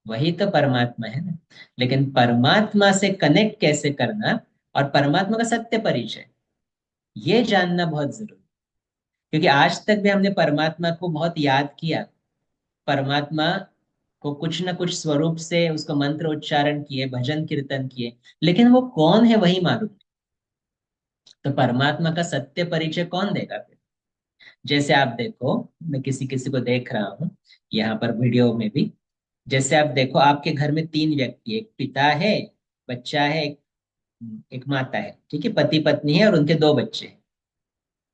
[SPEAKER 5] वही तो परमात्मा है ना। लेकिन परमात्मा से कनेक्ट कैसे करना, और परमात्मा का सत्य परिचय, ये जानना बहुत जरूरी है। क्योंकि आज तक भी हमने परमात्मा को बहुत याद किया, परमात्मा को कुछ ना कुछ स्वरूप से उसको मंत्र उच्चारण किए, भजन कीर्तन किए, लेकिन वो कौन है वही मालूम नहीं। तो परमात्मा का सत्य परिचय कौन देगा फिर? जैसे आप देखो, मैं किसी किसी को देख रहा हूँ यहाँ पर वीडियो में भी। जैसे आप देखो, आपके घर में तीन व्यक्ति, एक पिता है, बच्चा है, एक माता है, ठीक है, पति पत्नी है और उनके दो बच्चे हैं।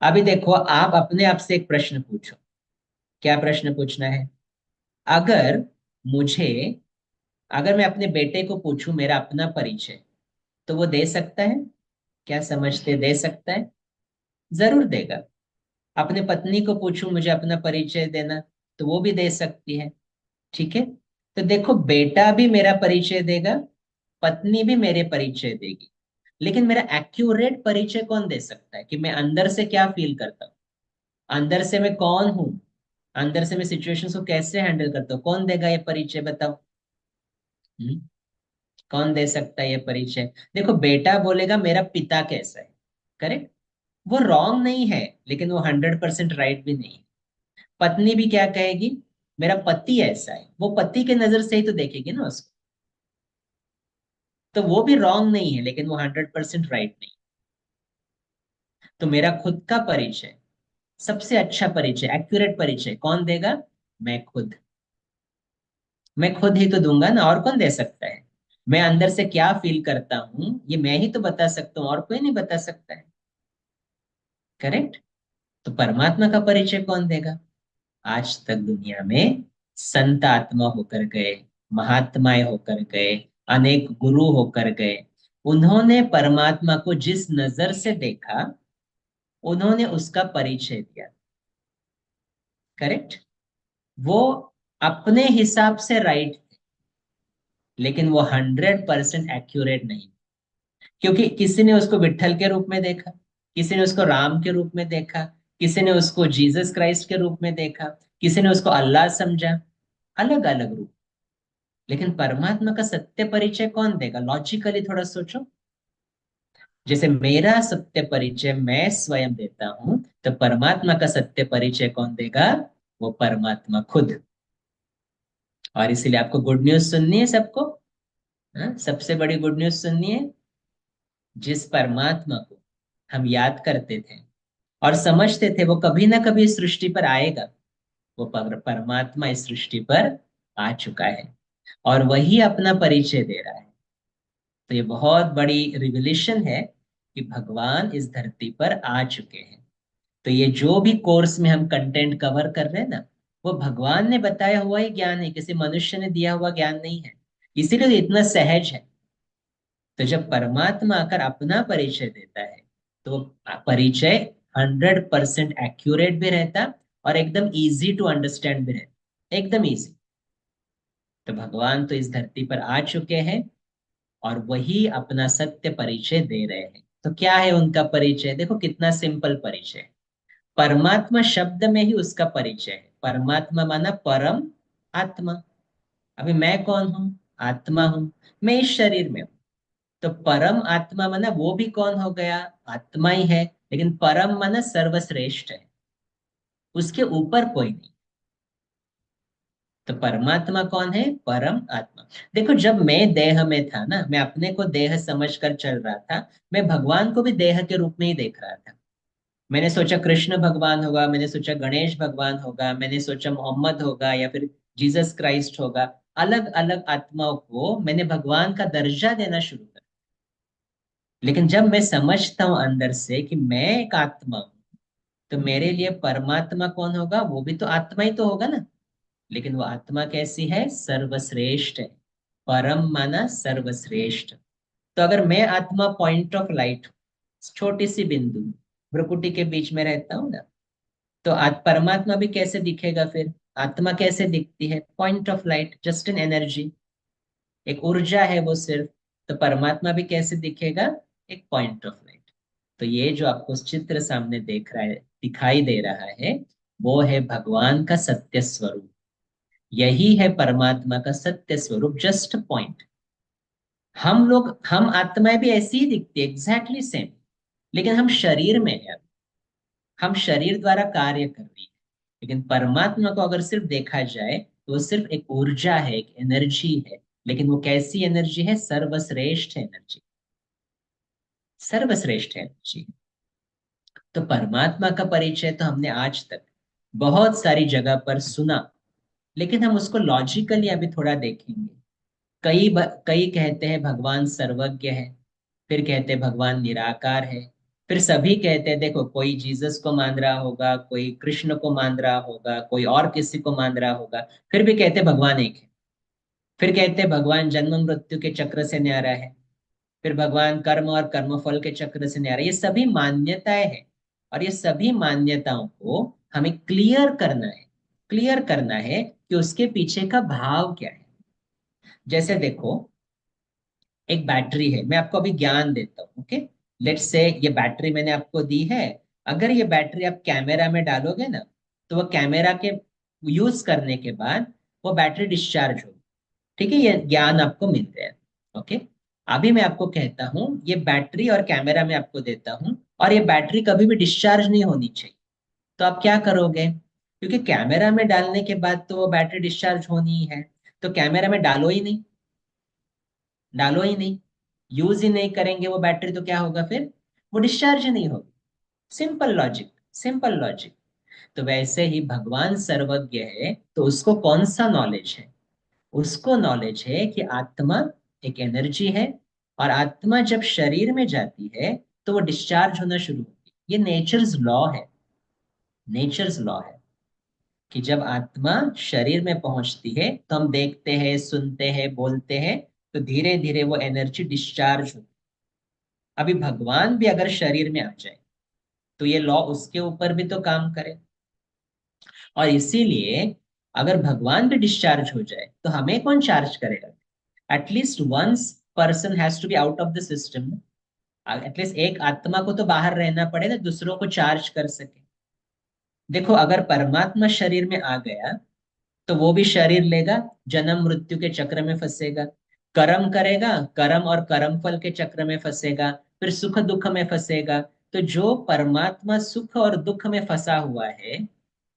[SPEAKER 5] अभी देखो, आप अपने आप से एक प्रश्न पूछो। क्या प्रश्न पूछना है? अगर मुझे अगर मैं अपने बेटे को पूछूं मेरा अपना परिचय, तो वो दे सकता है? क्या समझते, दे सकता है? जरूर देगा। अपने पत्नी को पूछूं मुझे अपना परिचय देना, तो वो भी दे सकती है। ठीक है। तो देखो, बेटा भी मेरा परिचय देगा, पत्नी भी मेरे परिचय देगी। लेकिन मेरा एक्यूरेट परिचय कौन दे सकता है कि मैं अंदर से क्या फील करता हूँ, अंदर से मैं कौन हूँ, अंदर से मैं सिचुएशंस को कैसे हैंडल करता हूँ? कौन देगा ये परिचय, बताओ? हम्म? कौन दे सकता है ये परिचय? देखो, बेटा बोलेगा मेरा पिता कैसा है, करेक्ट, वो रॉन्ग नहीं है, लेकिन वो 100% राइट भी नहीं है। पत्नी भी क्या कहेगी? मेरा पति ऐसा है, वो पति के नजर से ही तो देखेगी ना उसको। तो वो भी रॉन्ग नहीं है, लेकिन वो 100% राइट नहीं। तो मेरा खुद का परिचय, सबसे अच्छा परिचय, एक्यूरेट परिचय कौन देगा? मैं खुद। मैं खुद ही तो दूंगा ना, और कौन दे सकता है? मैं अंदर से क्या फील करता हूं, ये मैं ही तो बता सकता हूँ, और कोई नहीं बता सकता है। करेक्ट। तो परमात्मा का परिचय कौन देगा? आज तक दुनिया में संत आत्मा होकर गए, महात्माएं होकर गए, अनेक गुरु होकर गए, उन्होंने परमात्मा को जिस नजर से देखा, उन्होंने उसका परिचय दिया। करेक्ट। वो अपने हिसाब से राइट, लेकिन वो 100% एक्यूरेट नहीं। क्योंकि किसी ने उसको विट्ठल के रूप में देखा, किसी ने उसको राम के रूप में देखा, किसी ने उसको जीसस क्राइस्ट के रूप में देखा, किसी ने उसको अल्लाह समझा, अलग अलग रूप। लेकिन परमात्मा का सत्य परिचय कौन देगा? लॉजिकली थोड़ा सोचो। जैसे मेरा सत्य परिचय मैं स्वयं देता हूं, तो परमात्मा का सत्य परिचय कौन देगा? वो परमात्मा खुद। और इसीलिए आपको गुड न्यूज सुननी है सबको। हाँ? सबसे बड़ी गुड न्यूज सुननी है। जिस परमात्मा को हम याद करते थे और समझते थे वो कभी ना कभी इस सृष्टि पर आएगा, वो परमात्मा इस सृष्टि पर आ चुका है, और वही अपना परिचय दे रहा है। तो ये बहुत बड़ी रिविलेशन है कि भगवान इस धरती पर आ चुके हैं। तो ये जो भी कोर्स में हम कंटेंट कवर कर रहे हैं ना, वो भगवान ने बताया हुआ ही ज्ञान है, किसी मनुष्य ने दिया हुआ ज्ञान नहीं है। इसीलिए तो इतना सहज है। तो जब परमात्मा आकर अपना परिचय देता है, तो वो परिचय 100% एक्यूरेट भी रहता, और एकदम इजी टू अंडरस्टैंड भी रहता, एकदम इजी। तो भगवान तो इस धरती पर आ चुके हैं और वही अपना सत्य परिचय दे रहे हैं। तो क्या है उनका परिचय? देखो कितना सिंपल परिचय है। परमात्मा शब्द में ही उसका परिचय है। परमात्मा माना परम आत्मा। अभी मैं कौन हूं? आत्मा हूं। मैं इस शरीर में हूं। तो परम आत्मा माना वो भी कौन हो गया? आत्मा ही है, लेकिन परम माना सर्वश्रेष्ठ है, उसके ऊपर कोई नहीं। तो परमात्मा कौन है? परम आत्मा। देखो जब मैं देह में था ना, मैं अपने को देह समझकर चल रहा था, मैं भगवान को भी देह के रूप में ही देख रहा था। मैंने सोचा कृष्ण भगवान होगा, मैंने सोचा गणेश भगवान होगा, मैंने सोचा मोहम्मद होगा या फिर जीसस क्राइस्ट होगा। अलग अलग आत्माओं को मैंने भगवान का दर्जा देना शुरू कर। लेकिन जब मैं समझता हूं अंदर से कि मैं एक आत्मा हूं, तो मेरे लिए परमात्मा कौन होगा? वो भी तो आत्मा ही तो होगा ना। लेकिन वो आत्मा कैसी है? सर्वश्रेष्ठ है। परम माना सर्वश्रेष्ठ। तो अगर मैं आत्मा पॉइंट ऑफ लाइट, छोटी सी बिंदु भ्रुकुटी के बीच में रहता हूं ना, तो परमात्मा भी कैसे दिखेगा फिर? आत्मा कैसे दिखती है? Point of light, just an energy, एक ऊर्जा है वो सिर्फ। तो परमात्मा भी कैसे दिखेगा? एक पॉइंट ऑफ लाइट। तो ये जो आपको चित्र सामने देख रहा है, दिखाई दे रहा है, वो है भगवान का सत्य स्वरूप। यही है परमात्मा का सत्य स्वरूप, जस्ट पॉइंट। हम आत्माएं भी ऐसी ही दिखती है, एग्जैक्टली सेम, लेकिन हम शरीर में है। हम शरीर द्वारा कार्य कर रही है। लेकिन परमात्मा को अगर सिर्फ देखा जाए तो वो सिर्फ एक ऊर्जा है, एक एनर्जी है। लेकिन वो कैसी एनर्जी है? सर्वश्रेष्ठ एनर्जी, सर्वश्रेष्ठ एनर्जी। तो परमात्मा का परिचय तो हमने आज तक बहुत सारी जगह पर सुना, लेकिन हम उसको लॉजिकली अभी थोड़ा देखेंगे। कई कहते हैं भगवान सर्वज्ञ है, फिर कहते हैं भगवान निराकार है, फिर सभी कहते हैं, देखो कोई जीसस को मान रहा होगा, कोई कृष्ण को मान रहा होगा, कोई और किसी को मान रहा होगा, फिर भी कहते हैं भगवान एक है। फिर कहते हैं भगवान जन्म मृत्यु के चक्र से न्यारा है, फिर भगवान कर्म और कर्मफल के चक्र से न्यारा। ये सभी मान्यताएं हैं, और ये सभी मान्यताओं को हमें क्लियर करना है। क्लियर करना है कि उसके पीछे का भाव क्या है। जैसे देखो, एक बैटरी है, मैं आपको अभी ज्ञान देता हूँ, ओके। लेट्स से ये बैटरी मैंने आपको दी है। अगर ये बैटरी आप कैमरा में डालोगे ना, तो वो कैमरा के यूज करने के बाद वो बैटरी डिस्चार्ज होगी। ठीक है, ये ज्ञान आपको मिल गया, ओके। अभी मैं आपको कहता हूँ, ये बैटरी और कैमरा में आपको देता हूँ, और ये बैटरी कभी भी डिस्चार्ज नहीं होनी चाहिए। तो आप क्या करोगे? क्योंकि कैमरा में डालने के बाद तो वो बैटरी डिस्चार्ज होनी ही है, तो कैमरा में डालो ही नहीं, डालो ही नहीं, यूज ही नहीं करेंगे वो बैटरी, तो क्या होगा फिर? वो डिस्चार्ज ही नहीं होगी। Simple logic, simple logic. तो वैसे ही भगवान सर्वज्ञ है, तो उसको कौन सा नॉलेज है? उसको नॉलेज है कि आत्मा एक एनर्जी है, और आत्मा जब शरीर में जाती है तो वो डिस्चार्ज होना शुरू होती है। ये नेचर्स लॉ है, नेचर्स लॉ है कि जब आत्मा शरीर में पहुंचती है तो हम देखते हैं, सुनते हैं, बोलते हैं, तो धीरे धीरे वो एनर्जी डिस्चार्ज होती है। अभी भगवान भी अगर शरीर में आ जाए तो ये लॉ उसके ऊपर भी तो काम करे। और इसीलिए अगर भगवान भी डिस्चार्ज हो जाए तो हमें कौन चार्ज करेगा? At least once person has to be out of the system. At least एक आत्मा को तो बाहर रहना पड़ेगा, दूसरों को चार्ज कर सके। देखो अगर परमात्मा शरीर में आ गया तो वो भी शरीर लेगा, जन्म मृत्यु के चक्र में फंसेगा, कर्म करेगा, कर्म और कर्म फल के चक्र में फंसेगा, फिर सुख दुख में फंसेगा। तो जो परमात्मा सुख और दुख में फंसा हुआ है,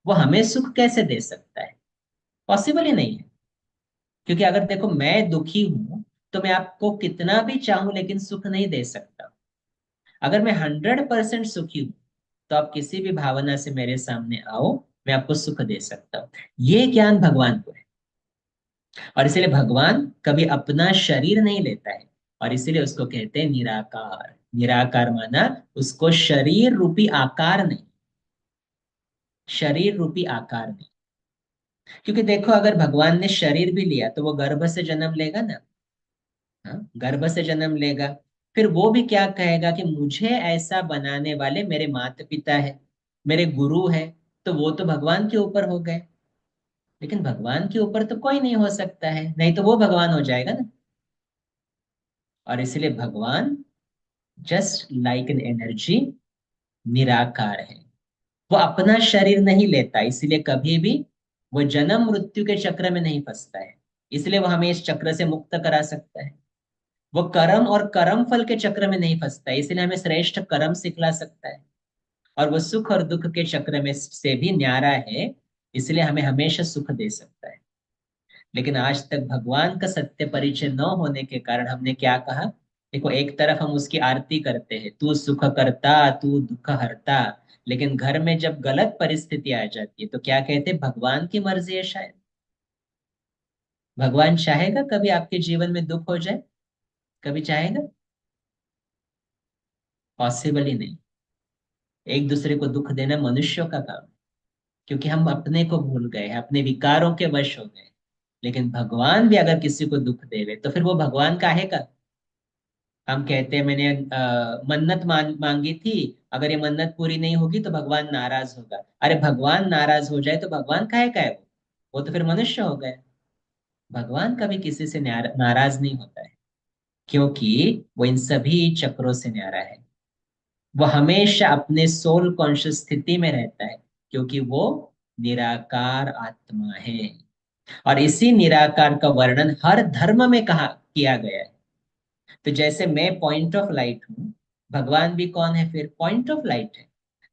[SPEAKER 5] वो हमें सुख कैसे दे सकता है? पॉसिबल ही नहीं है। क्योंकि अगर देखो मैं दुखी हूं, तो मैं आपको कितना भी चाहूं लेकिन सुख नहीं दे सकता। अगर मैं 100% सुखी हूं, तो आप किसी भी भावना से मेरे सामने आओ, मैं आपको सुख दे सकता हूं। ये ज्ञान भगवान को है। और इसीलिए भगवान कभी अपना शरीर नहीं लेता है, और इसीलिए उसको कहते हैं निराकार। निराकार माना उसको शरीर रूपी आकार नहीं, शरीर रूपी आकार नहीं। क्योंकि देखो अगर भगवान ने शरीर भी लिया तो वो गर्भ से जन्म लेगा ना। हाँ, गर्भ से जन्म लेगा। फिर वो भी क्या कहेगा कि मुझे ऐसा बनाने वाले मेरे माता पिता है, मेरे गुरु है। तो वो तो भगवान के ऊपर हो गए। लेकिन भगवान के ऊपर तो कोई नहीं हो सकता है, नहीं तो वो भगवान हो जाएगा ना। और इसलिए भगवान जस्ट लाइक एन एनर्जी निराकार है। वो अपना शरीर नहीं लेता, इसलिए कभी भी वो जन्म मृत्यु के चक्र में नहीं फंसता है, इसलिए वो हमें इस चक्र से मुक्त करा सकता है। वो कर्म और कर्म फल के चक्र में नहीं फंसता है, इसलिए हमें श्रेष्ठ कर्म सिखला सकता है। और वो सुख और दुख के चक्र में से भी न्यारा है, इसलिए हमें हमेशा सुख दे सकता है। लेकिन आज तक भगवान का सत्य परिचय न होने के कारण हमने क्या कहा? देखो, एक तरफ हम उसकी आरती करते हैं, तू सुख करता तू दुख हरता, लेकिन घर में जब गलत परिस्थिति आ जाती है तो क्या कहते हैं? भगवान की मर्जी है शायद। भगवान चाहेगा कभी आपके जीवन में दुख हो जाए? कभी चाहेगा? पॉसिबल ही नहीं। एक दूसरे को दुख देना मनुष्यों का काम है, क्योंकि हम अपने को भूल गए हैं, अपने विकारों के वश हो गए। लेकिन भगवान भी अगर किसी को दुख देवे तो फिर वो भगवान काहे का? हम कहते हैं मैंने मन्नत मांगी थी, अगर ये मन्नत पूरी नहीं होगी तो भगवान नाराज होगा। अरे भगवान नाराज हो जाए तो भगवान काहे का है? वो तो फिर मनुष्य हो गए। भगवान कभी किसी से नाराज नहीं होता है, क्योंकि वो इन सभी चक्रों से न्यारा है। वो हमेशा अपने सोल कॉन्शियस स्थिति में रहता है, क्योंकि वो निराकार आत्मा है। और इसी निराकार का वर्णन हर धर्म में कहा किया गया है। तो जैसे मैं पॉइंट ऑफ लाइट हूँ, भगवान भी कौन है? फिर पॉइंट ऑफ लाइट है।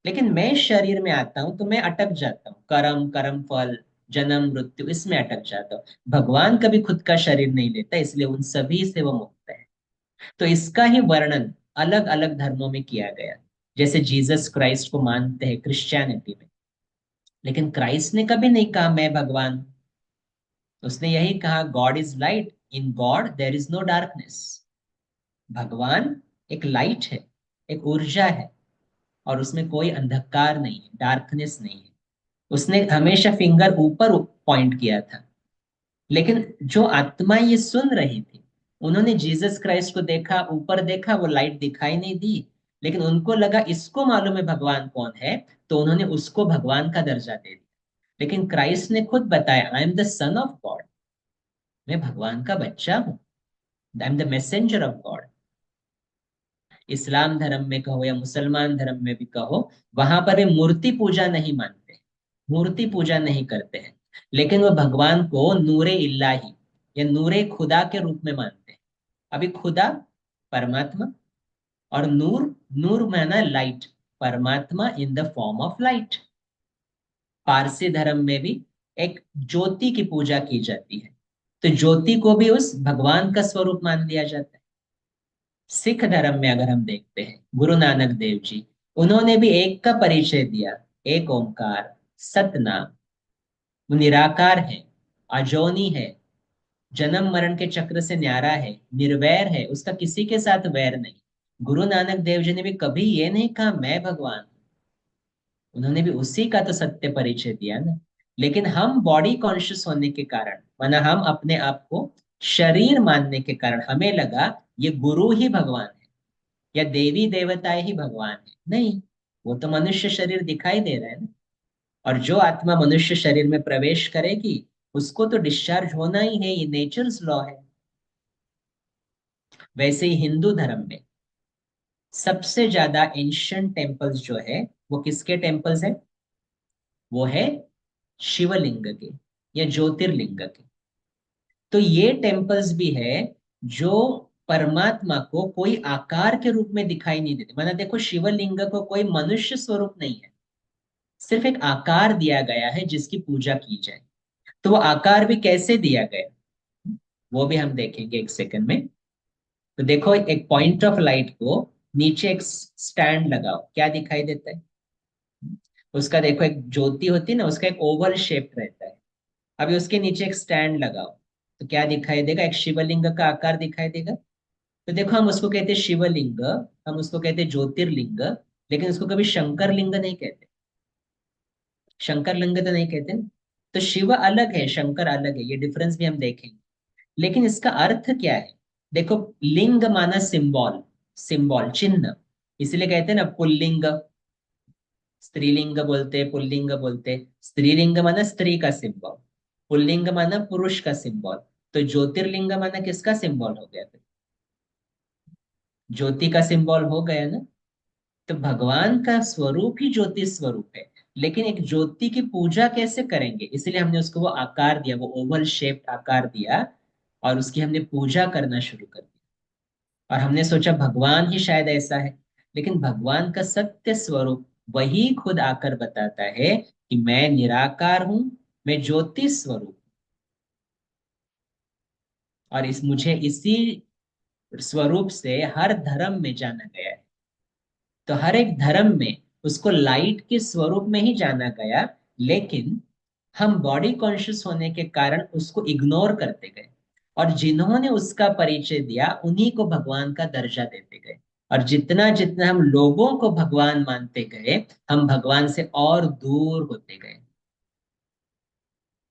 [SPEAKER 5] लेकिन मैं शरीर में आता हूं तो मैं अटक जाता हूँ, कर्म कर्म फल जन्म मृत्यु इसमें अटक जाता हूँ। भगवान कभी खुद का शरीर नहीं लेता, इसलिए उन सभी से वो मुक्त है। तो इसका ही वर्णन अलग अलग धर्मों में किया गया। जैसे जीसस क्राइस्ट को मानते हैं क्रिश्चियनिटी में, लेकिन क्राइस्ट ने कभी नहीं कहा मैं भगवान हूं। उसने यही कहा, God is light, in God there is no darkness. भगवान एक लाइट है, एक ऊर्जा है, और उसमें कोई अंधकार नहीं है, डार्कनेस नहीं है। उसने हमेशा फिंगर ऊपर पॉइंट किया था। लेकिन जो आत्मा ये सुन रही थी, उन्होंने जीसस क्राइस्ट को देखा, ऊपर देखा, वो लाइट दिखाई नहीं दी, लेकिन उनको लगा इसको मालूम है भगवान कौन है, तो उन्होंने उसको भगवान का दर्जा दे दिया। लेकिन क्राइस्ट ने खुद बताया, I am the son of God, मैं भगवान का बच्चा हूं, I am the messenger of God. इस्लाम धर्म में कहो या मुसलमान धर्म में भी कहो, वहां पर वे मूर्ति पूजा नहीं मानते, मूर्ति पूजा नहीं करते हैं, लेकिन वो भगवान को नूरे इल्लाही या नूरे खुदा के रूप में मानते हैं। अभी खुदा परमात्मा, और नूर, नूर माना लाइट, परमात्मा in the form of light. Parsi धर्म में भी एक ज्योति की पूजा की जाती है, तो ज्योति को भी उस भगवान का स्वरूप मान लिया जाता है। सिख धर्म में अगर हम देखते हैं, गुरु नानक देव जी, उन्होंने भी एक का परिचय दिया, एक ओंकार सतनाम। वो निराकार है, अजोनी है, जन्म मरण के चक्र से न्यारा है, निर्वैर है, उसका किसी के साथ वैर नहीं। गुरु नानक देव जी ने भी कभी ये नहीं कहा मैं भगवान हूं। उन्होंने भी उसी का तो सत्य परिचय दिया ना। लेकिन हम बॉडी कॉन्शियस होने के कारण, माना हम अपने आप को शरीर मानने के कारण, हमें लगा ये गुरु ही भगवान है या देवी देवताएं ही भगवान है। नहीं, वो तो मनुष्य शरीर दिखाई दे रहा है ना। और जो आत्मा मनुष्य शरीर में प्रवेश करेगी, उसको तो डिस्चार्ज होना ही है, ये नेचर्स लॉ है। वैसे ही हिंदू धर्म में सबसे ज्यादा एंशियंट टेम्पल्स जो है, वो किसके टेम्पल्स है? वो है शिवलिंग के या ज्योतिर्लिंग के। तो ये टेम्पल्स भी है जो परमात्मा को कोई आकार के रूप में दिखाई नहीं देते। माना देखो, शिवलिंग को कोई मनुष्य स्वरूप नहीं है, सिर्फ एक आकार दिया गया है जिसकी पूजा की जाए। तो वो आकार भी कैसे दिया गया, वो भी हम देखेंगे एक सेकंड में। तो देखो, एक पॉइंट ऑफ लाइट को नीचे एक स्टैंड लगाओ, क्या दिखाई देता है? उसका देखो, एक ज्योति होती है ना, उसका एक ओवल शेप रहता है। अभी उसके नीचे एक स्टैंड लगाओ तो क्या दिखाई देगा? एक शिवलिंग का आकार दिखाई देगा। तो देखो, हम उसको कहते हैं शिवलिंग, हम उसको कहते हैं ज्योतिर्लिंग, लेकिन उसको कभी शंकर लिंग नहीं कहते। शंकर लिंग तो नहीं कहते ना। तो शिव अलग है, शंकर अलग है, ये डिफरेंस भी हम देखेंगे। लेकिन इसका अर्थ क्या है? देखो, लिंग माना सिंबल, सिंबल चिन्ह, इसलिए कहते हैं ना पुल्लिंग, स्त्रीलिंग बोलते, पुल्लिंग बोलते। स्त्रीलिंग माना स्त्री का सिंबल, पुल्लिंग माना पुरुष का सिंबल, तो ज्योतिर्लिंग माना किसका सिंबल हो गया फिर? ज्योति का सिंबल हो गया ना। तो भगवान का स्वरूप ही ज्योति स्वरूप है, लेकिन एक ज्योति की पूजा कैसे करेंगे, इसलिए हमने उसको वो आकार दिया, वो ओवल शेप्ड आकार दिया, और उसकी हमने पूजा करना शुरू कर दिया। और हमने सोचा भगवान ही शायद ऐसा है, लेकिन भगवान का सत्य स्वरूप वही खुद आकर बताता है कि मैं निराकार हूं, मैं ज्योति स्वरूप हूं। और इस मुझे इसी स्वरूप से हर धर्म में जाना गया है। तो हर एक धर्म में उसको लाइट के स्वरूप में ही जाना गया, लेकिन हम बॉडी कॉन्शियस होने के कारण उसको इग्नोर करते गए, और जिन्होंने उसका परिचय दिया उन्हीं को भगवान का दर्जा देते गए। और जितना जितना हम लोगों को भगवान मानते गए, हम भगवान से और दूर होते गए।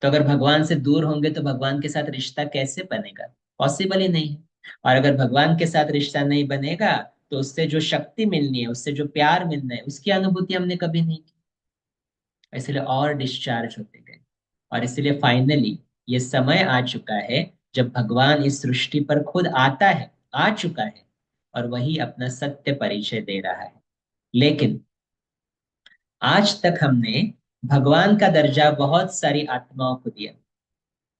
[SPEAKER 5] तो अगर भगवान से दूर होंगे तो भगवान के साथ रिश्ता कैसे बनेगा? पॉसिबल ही नहीं है। और अगर भगवान के साथ रिश्ता नहीं बनेगा, तो उससे जो शक्ति मिलनी है, उससे जो प्यार मिलना है, उसकी अनुभूति हमने कभी नहीं की। इसलिए और डिस्चार्ज होते गए। और इसलिए फाइनली ये समय आ चुका है जब भगवान इस सृष्टि पर खुद आता है, आ चुका है, और वही अपना सत्य परिचय दे रहा है। लेकिन आज तक हमने भगवान का दर्जा बहुत सारी आत्माओं को दिया,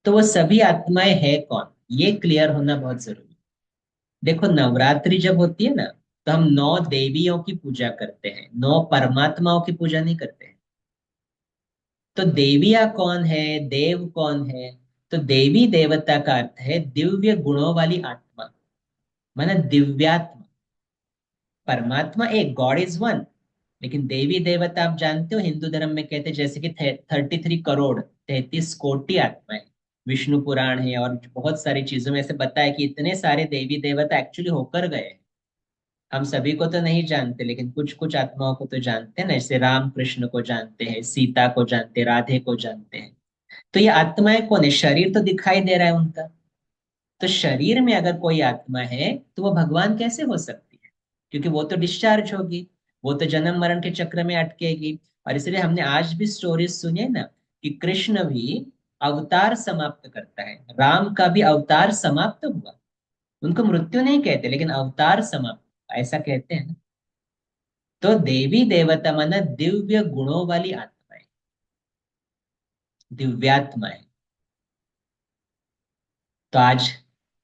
[SPEAKER 5] तो वो सभी आत्माएं है कौन, ये क्लियर होना बहुत जरूरी है। देखो, नवरात्रि जब होती है ना, तो हम 9 देवियों की पूजा करते हैं, 9 परमात्माओं की पूजा नहीं करते हैं। तो देविया कौन है, देव कौन है? तो देवी देवता का अर्थ है दिव्य गुणों वाली आत्मा, माना दिव्यात्मा। परमात्मा एक, गॉड इज वन, लेकिन देवी देवता आप जानते हो हिंदू धर्म में कहते हैं जैसे कि 33 करोड़, 33 कोटि आत्माएं। विष्णु पुराण है और बहुत सारी चीजों में ऐसे बताया कि इतने सारे देवी देवता एक्चुअली होकर गए हैं। हम सभी को तो नहीं जानते, लेकिन कुछ कुछ आत्माओं को तो जानते हैं ना, जैसे राम कृष्ण को जानते हैं, सीता को जानते हैं, राधे को जानते हैं। तो ये आत्माएं कौन है? शरीर तो दिखाई दे रहा है उनका। तो शरीर में अगर कोई आत्मा है तो वो भगवान कैसे हो सकती है? क्योंकि वो तो डिस्चार्ज होगी, वो तो जन्म मरण के चक्र में अटकेगी। और इसलिए हमने आज भी स्टोरीज सुनी है ना, कि कृष्ण भी अवतार समाप्त करता है, राम का भी अवतार समाप्त हुआ। उनको मृत्यु नहीं कहते, लेकिन अवतार समाप्त ऐसा कहते हैं ना। तो देवी देवता माना दिव्य गुणों वाली आत्माएं, दिव्यात्माएं। तो आज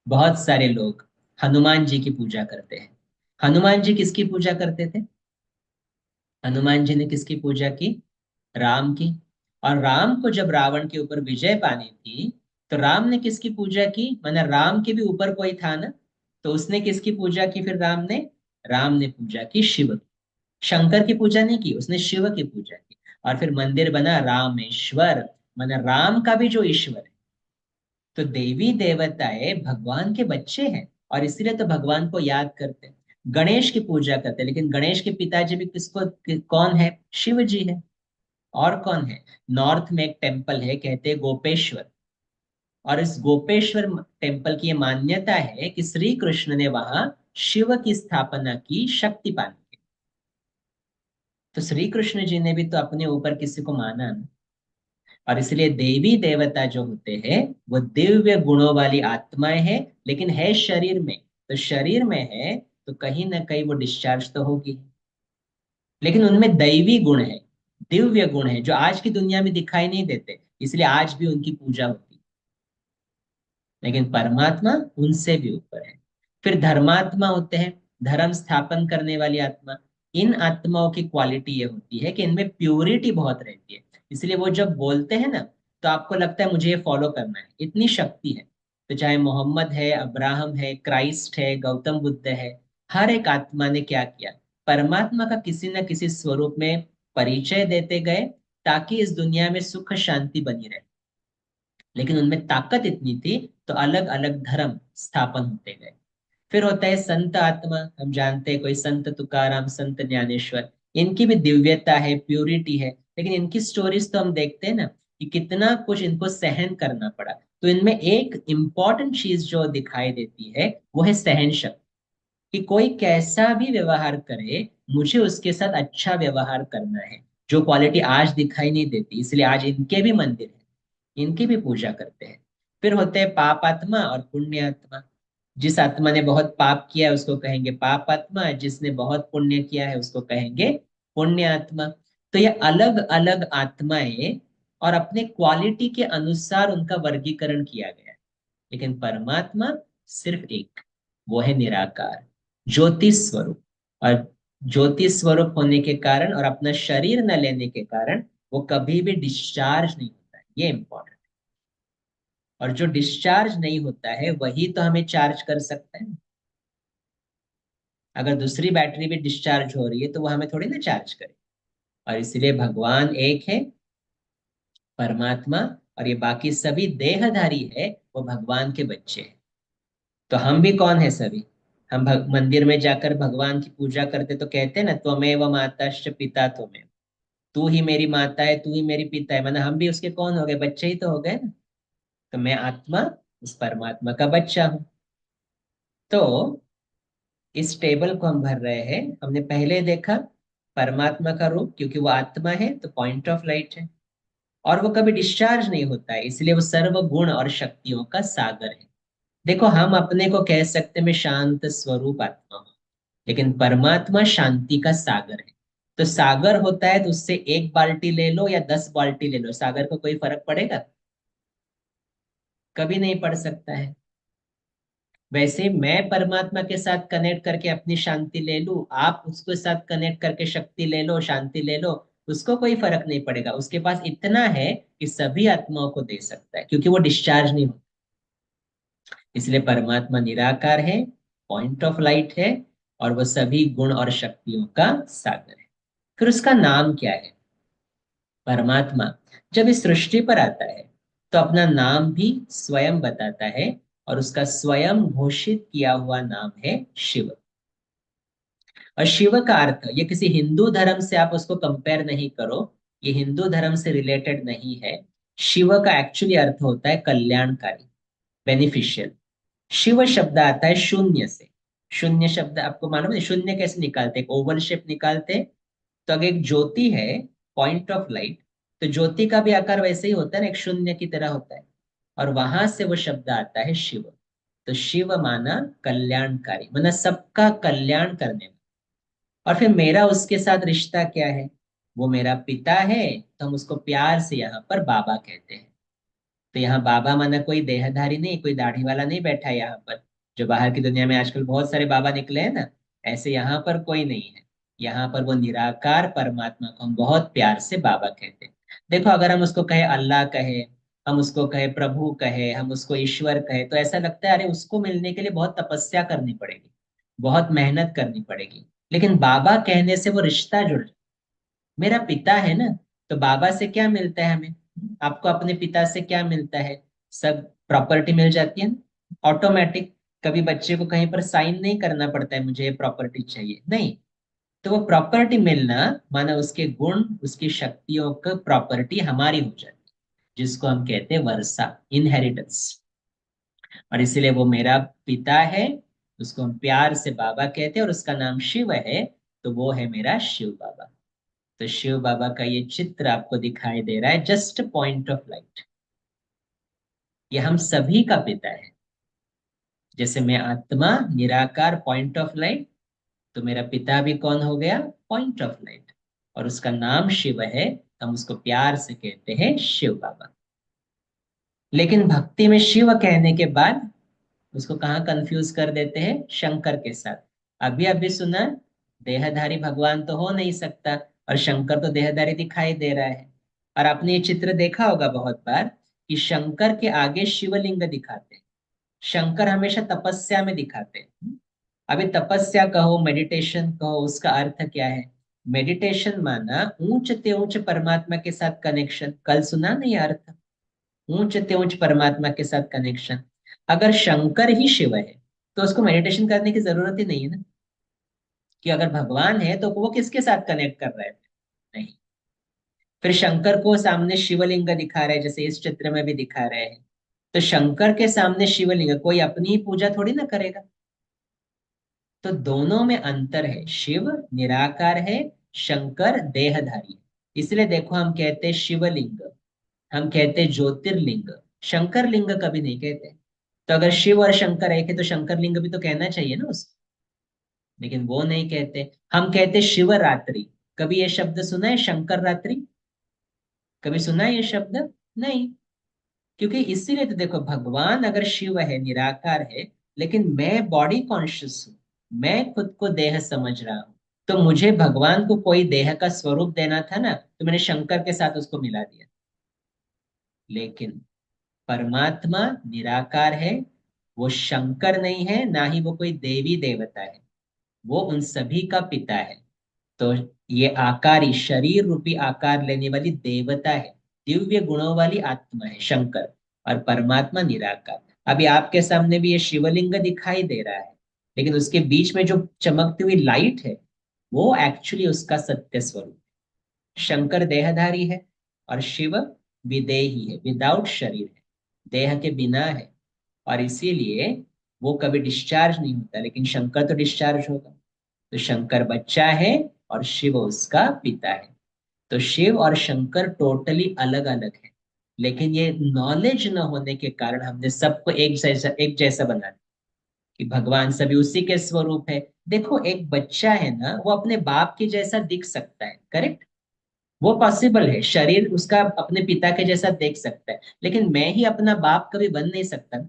[SPEAKER 5] बहुत सारे लोग हनुमान जी की पूजा करते हैं। हनुमान जी किसकी पूजा करते थे? हनुमान जी ने किसकी पूजा की? राम की। और राम को जब रावण के ऊपर विजय पानी थी, तो राम ने किसकी पूजा की? माना राम के भी ऊपर कोई था ना, तो उसने किसकी पूजा की फिर? राम ने पूजा की शिव की। शंकर की पूजा नहीं की, उसने शिव की पूजा की। और फिर मंदिर बना रामेश्वर, माना राम का भी जो ईश्वर है। तो देवी देवताएं भगवान के बच्चे हैं, और इसीलिए तो भगवान को याद करते हैं। गणेश की पूजा करते हैं, लेकिन गणेश के पिताजी भी कौन है? शिव जी है। और कौन है? नॉर्थ में एक टेम्पल है, कहते हैं गोपेश्वर। और इस गोपेश्वर टेम्पल की ये मान्यता है कि श्री कृष्ण ने वहां शिव की स्थापना की शक्तिपात की। तो श्री कृष्ण जी ने भी तो अपने ऊपर किसी को माना ना। और इसलिए देवी देवता जो होते हैं वो दिव्य गुणों वाली आत्माएं हैं, लेकिन है शरीर में। तो शरीर में है तो कहीं ना कहीं वो डिस्चार्ज तो होगी, लेकिन उनमें दैवी गुण है, दिव्य गुण है, जो आज की दुनिया में दिखाई नहीं देते, इसलिए आज भी उनकी पूजा होती है। लेकिन परमात्मा उनसे भी ऊपर है। फिर धर्मात्मा होते हैं, धर्म स्थापन करने वाली आत्मा। इन आत्माओं की क्वालिटी ये होती है कि इनमें प्योरिटी बहुत रहती है, इसलिए वो जब बोलते हैं ना, तो आपको लगता है मुझे ये फॉलो करना है, इतनी शक्ति है। तो चाहे मोहम्मद है, अब्राहम है, क्राइस्ट है, गौतम बुद्ध है, हर एक आत्मा ने क्या किया? परमात्मा का किसी न किसी स्वरूप में परिचय देते गए, ताकि इस दुनिया में सुख शांति बनी रहे। लेकिन उनमें ताकत इतनी थी, तो अलग अलग धर्म स्थापन होते गए। फिर होता है संत आत्मा। हम जानते हैं कोई संत तुकाराम, संत ज्ञानेश्वर, इनकी भी दिव्यता है, प्यूरिटी है, लेकिन इनकी स्टोरीज तो हम देखते हैं ना कि कितना कुछ इनको सहन करना पड़ा। तो इनमें एक इंपॉर्टेंट चीज जो दिखाई देती है वो है सहन शक्ति, कि कोई कैसा भी व्यवहार करे, मुझे उसके साथ अच्छा व्यवहार करना है, जो क्वालिटी आज दिखाई नहीं देती। इसलिए आज इनके भी मंदिर है, इनकी भी पूजा करते हैं। फिर होते हैं पाप आत्मा और पुण्य आत्मा। जिस आत्मा ने बहुत पाप किया है उसको कहेंगे पाप आत्मा, जिसने बहुत पुण्य किया है उसको कहेंगे पुण्य आत्मा। तो ये अलग अलग आत्माएं और अपने क्वालिटी के अनुसार उनका वर्गीकरण किया गया है। लेकिन परमात्मा सिर्फ एक, वो है निराकार, ज्योति स्वरूप। और ज्योति स्वरूप होने के कारण और अपना शरीर न लेने के कारण वो कभी भी डिस्चार्ज नहीं होता है, ये इंपॉर्टेंट। और जो डिस्चार्ज नहीं होता है वही तो हमें चार्ज कर सकता है। अगर दूसरी बैटरी भी डिस्चार्ज हो रही है तो वो हमें थोड़ी ना चार्ज करे। और इसलिए भगवान एक है, परमात्मा, और ये बाकी सभी देहधारी है, वो भगवान के बच्चे हैं। तो हम भी कौन है सभी? हम मंदिर में जाकर भगवान की पूजा करते तो कहते हैं ना, त्वमेव माताश्च पिता त्वमेव, तू ही मेरी माता है, तू ही मेरी पिता है। मतलब हम भी उसके कौन हो गए? बच्चे ही तो हो गए ना। तो मैं आत्मा उस परमात्मा का बच्चा हूं। तो इस टेबल को हम भर रहे हैं। हमने पहले देखा परमात्मा का रूप, क्योंकि वो आत्मा है तो पॉइंट ऑफ लाइट है, और वो कभी डिस्चार्ज नहीं होता है, इसलिए वो सर्व गुण और शक्तियों का सागर है। देखो, हम अपने को कह सकते हैं मैं शांत स्वरूप आत्मा हूं, लेकिन परमात्मा शांति का सागर है। तो सागर होता है तो उससे 1 बाल्टी ले लो या 10 बाल्टी ले लो, सागर को कोई फर्क पड़ेगा? कभी नहीं पड़ सकता है। वैसे मैं परमात्मा के साथ कनेक्ट करके अपनी शांति ले लूं, आप उसके साथ कनेक्ट करके शक्ति ले लो, शांति ले लो, उसको कोई फर्क नहीं पड़ेगा। उसके पास इतना है कि सभी आत्माओं को दे सकता है, क्योंकि वो डिस्चार्ज नहीं होता। इसलिए परमात्मा निराकार है, पॉइंट ऑफ लाइट है, और वह सभी गुण और शक्तियों का सागर है। फिर उसका नाम क्या है? परमात्मा जब इस सृष्टि पर आता है तो अपना नाम भी स्वयं बताता है, और उसका स्वयं घोषित किया हुआ नाम है शिव। और शिव का अर्थ, ये किसी हिंदू धर्म से आप उसको कंपेयर नहीं करो, ये हिंदू धर्म से रिलेटेड नहीं है। शिव का एक्चुअली अर्थ होता है कल्याणकारी, बेनिफिशियल। शिव शब्द आता है शून्य से। शून्य शब्द आपको मालूम है शून्य कैसे निकालते हैं? ओवल शेप निकालते हैं। तो अगर एक ज्योति है, पॉइंट ऑफ लाइट, तो ज्योति का भी आकार वैसे ही होता है ना, एक शून्य की तरह होता है। और वहां से वो शब्द आता है शिव। तो शिव माना कल्याणकारी, माना सबका कल्याण करने वाला। और फिर मेरा उसके साथ रिश्ता क्या है? वो मेरा पिता है, तो हम उसको प्यार से यहाँ पर बाबा कहते हैं। तो यहाँ बाबा माना कोई देहधारी नहीं, कोई दाढ़ी वाला नहीं बैठा है यहाँ पर। जो बाहर की दुनिया में आजकल बहुत सारे बाबा निकले हैं ना, ऐसे यहाँ पर कोई नहीं है। यहाँ पर वो निराकार परमात्मा को हम बहुत प्यार से बाबा कहते हैं। देखो, अगर हम उसको कहे अल्लाह कहे, हम उसको कहे प्रभु कहे, हम उसको ईश्वर कहे, तो ऐसा लगता है अरे उसको मिलने के लिए बहुत तपस्या करनी पड़ेगी, बहुत मेहनत करनी पड़ेगी। लेकिन बाबा कहने से वो रिश्ता जुड़ जाए। मेरा पिता है ना, तो बाबा से क्या मिलता है हमें? आपको अपने पिता से क्या मिलता है? सब प्रॉपर्टी मिल जाती है ना, ऑटोमेटिक। कभी बच्चे को कहीं पर साइन नहीं करना पड़ता है मुझे ये प्रॉपर्टी चाहिए, नहीं। तो वो प्रॉपर्टी मिलना माना उसके गुण, उसकी शक्तियों का प्रॉपर्टी हमारी हो जाती है, जिसको हम कहते हैं वर्षा, इनहेरिटेंस। और इसीलिए वो मेरा पिता है, उसको हम प्यार से बाबा कहते हैं, और उसका नाम शिव है, तो वो है मेरा शिव बाबा। तो शिव बाबा का ये चित्र आपको दिखाई दे रहा है, जस्ट पॉइंट ऑफ लाइट। ये हम सभी का पिता है। जैसे मैं आत्मा निराकार पॉइंट ऑफ लाइट, तो मेरा पिता भी कौन हो गया? Point of light. और उसका नाम शिव है, तो हम उसको प्यार से कहते हैं शिव बाबा। लेकिन भक्ति में शिव कहने के बाद उसको कहाँ कंफ्यूज कर देते हैं? शंकर के साथ। अभी अभी सुना, देहधारी भगवान तो हो नहीं सकता, और शंकर तो देहधारी दिखाई दे रहा है। और आपने ये चित्र देखा होगा बहुत बार कि शंकर के आगे शिवलिंग दिखाते हैं। शंकर हमेशा तपस्या में दिखाते हैं। अभी तपस्या कहो, मेडिटेशन कहो, उसका अर्थ क्या है? मेडिटेशन माना ऊंच ते ऊंच परमात्मा के साथ कनेक्शन। कल सुना नहीं अर्थ? ऊंच ते ऊंच परमात्मा के साथ कनेक्शन। अगर शंकर ही शिव है तो उसको मेडिटेशन करने की जरूरत ही नहीं है ना, कि अगर भगवान है तो वो किसके साथ कनेक्ट कर रहे थे? नहीं। फिर शंकर को सामने शिवलिंग दिखा रहे हैं, जैसे इस चित्र में भी दिखा रहे हैं। तो शंकर के सामने शिवलिंग, कोई अपनी ही पूजा थोड़ी ना करेगा। तो दोनों में अंतर है। शिव निराकार है, शंकर देहधारी है। इसलिए देखो हम कहते हैं शिवलिंग, हम कहते ज्योतिर्लिंग, शंकर लिंग कभी नहीं कहते। तो अगर शिव और शंकर एक है तो शंकर लिंग भी तो कहना चाहिए ना उसको, लेकिन वो नहीं कहते। हम कहते शिवरात्रि। कभी ये शब्द सुना है शंकर रात्रि? कभी सुना है ये शब्द? नहीं। क्योंकि इसीलिए तो देखो, भगवान अगर शिव है, निराकार है, लेकिन मैं बॉडी कॉन्शियस हूं, मैं खुद को देह समझ रहा हूं, तो मुझे भगवान को कोई देह का स्वरूप देना था ना, तो मैंने शंकर के साथ उसको मिला दिया। लेकिन परमात्मा निराकार है, वो शंकर नहीं है, ना ही वो कोई देवी देवता है, वो उन सभी का पिता है। तो ये आकारी, शरीर रूपी आकार लेने वाली देवता है, दिव्य गुणों वाली आत्मा है शंकर, और परमात्मा निराकार। अभी आपके सामने भी ये शिवलिंग दिखाई दे रहा है, लेकिन उसके बीच में जो चमकती हुई लाइट है, वो एक्चुअली उसका सत्य स्वरूप है। शंकर देहधारी है और शिव विदेही है, विदाउट शरीर है, देह के बिना है, और इसीलिए वो कभी डिस्चार्ज नहीं होता, लेकिन शंकर तो डिस्चार्ज होगा। तो शंकर बच्चा है और शिव उसका पिता है। तो शिव और शंकर टोटली अलग अलग है, लेकिन ये नॉलेज न होने के कारण हमने सबको एक जैसा बना दिया कि भगवान सभी उसी के स्वरूप है। देखो, एक बच्चा है ना, वो अपने बाप के जैसा दिख सकता है, करेक्ट? वो पॉसिबल है, शरीर उसका अपने पिता के जैसा देख सकता है, लेकिन मैं ही अपना बाप कभी बन नहीं सकता ना।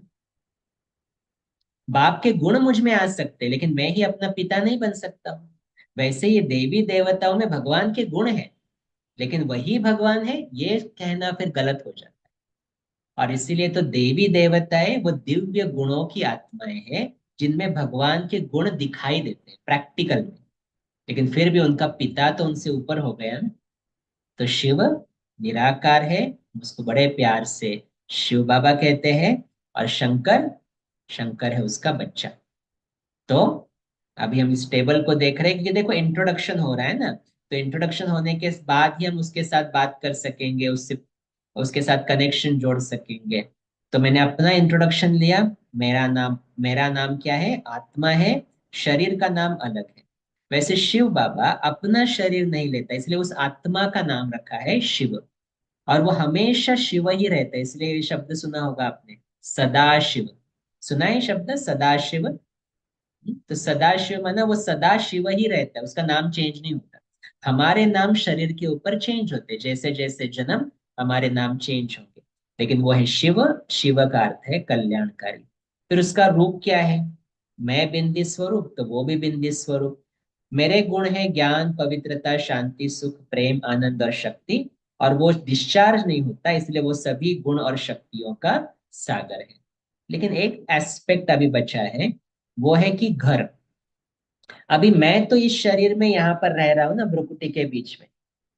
[SPEAKER 5] बाप के गुण मुझ में आ सकते हैं, लेकिन मैं ही अपना पिता नहीं बन सकता हूँ। वैसे ये देवी देवताओं में भगवान के गुण हैं, लेकिन वही भगवान है ये कहना फिर गलत हो जाता है। और इसीलिए तो देवी देवताएं वो दिव्य गुणों की आत्माएं हैं, जिनमें भगवान के गुण दिखाई देते हैं प्रैक्टिकल में, लेकिन फिर भी उनका पिता तो उनसे ऊपर हो गया ना। तो शिव निराकार है, उसको बड़े प्यार से शिव बाबा कहते हैं, और शंकर, शंकर है उसका बच्चा। तो अभी हम इस टेबल को देख रहे हैं, क्योंकि देखो इंट्रोडक्शन हो रहा है ना, तो इंट्रोडक्शन होने के बाद ही हम उसके साथ बात कर सकेंगे, उससे उसके साथ कनेक्शन जोड़ सकेंगे। तो मैंने अपना इंट्रोडक्शन लिया। मेरा नाम क्या है? आत्मा है। शरीर का नाम अलग है। वैसे शिव बाबा अपना शरीर नहीं लेता, इसलिए उस आत्मा का नाम रखा है शिव, और वो हमेशा शिव ही रहता है। इसलिए ये शब्द सुना होगा आपने, सदा शिव। सुना है शब्द सदा शिव? तो सदाशिव माना वो सदा शिव ही रहता है, उसका नाम चेंज नहीं होता। हमारे नाम शरीर के ऊपर चेंज होते, जैसे जैसे जन्म हमारे नाम चेंज होंगे, लेकिन वो है शिव। शिव का अर्थ है कल्याणकारी। फिर उसका रूप क्या है? मैं बिंदी स्वरूप, तो वो भी बिंदी स्वरूप। मेरे गुण है ज्ञान, पवित्रता, शांति, सुख, प्रेम, आनंद और शक्ति, और वो डिस्चार्ज नहीं होता, इसलिए वो सभी गुण और शक्तियों का सागर है। लेकिन एक एस्पेक्ट अभी बचा है, वो है कि घर। अभी मैं तो इस शरीर में यहाँ पर रह रहा हूं ना, भ्रुकुटी के बीच में,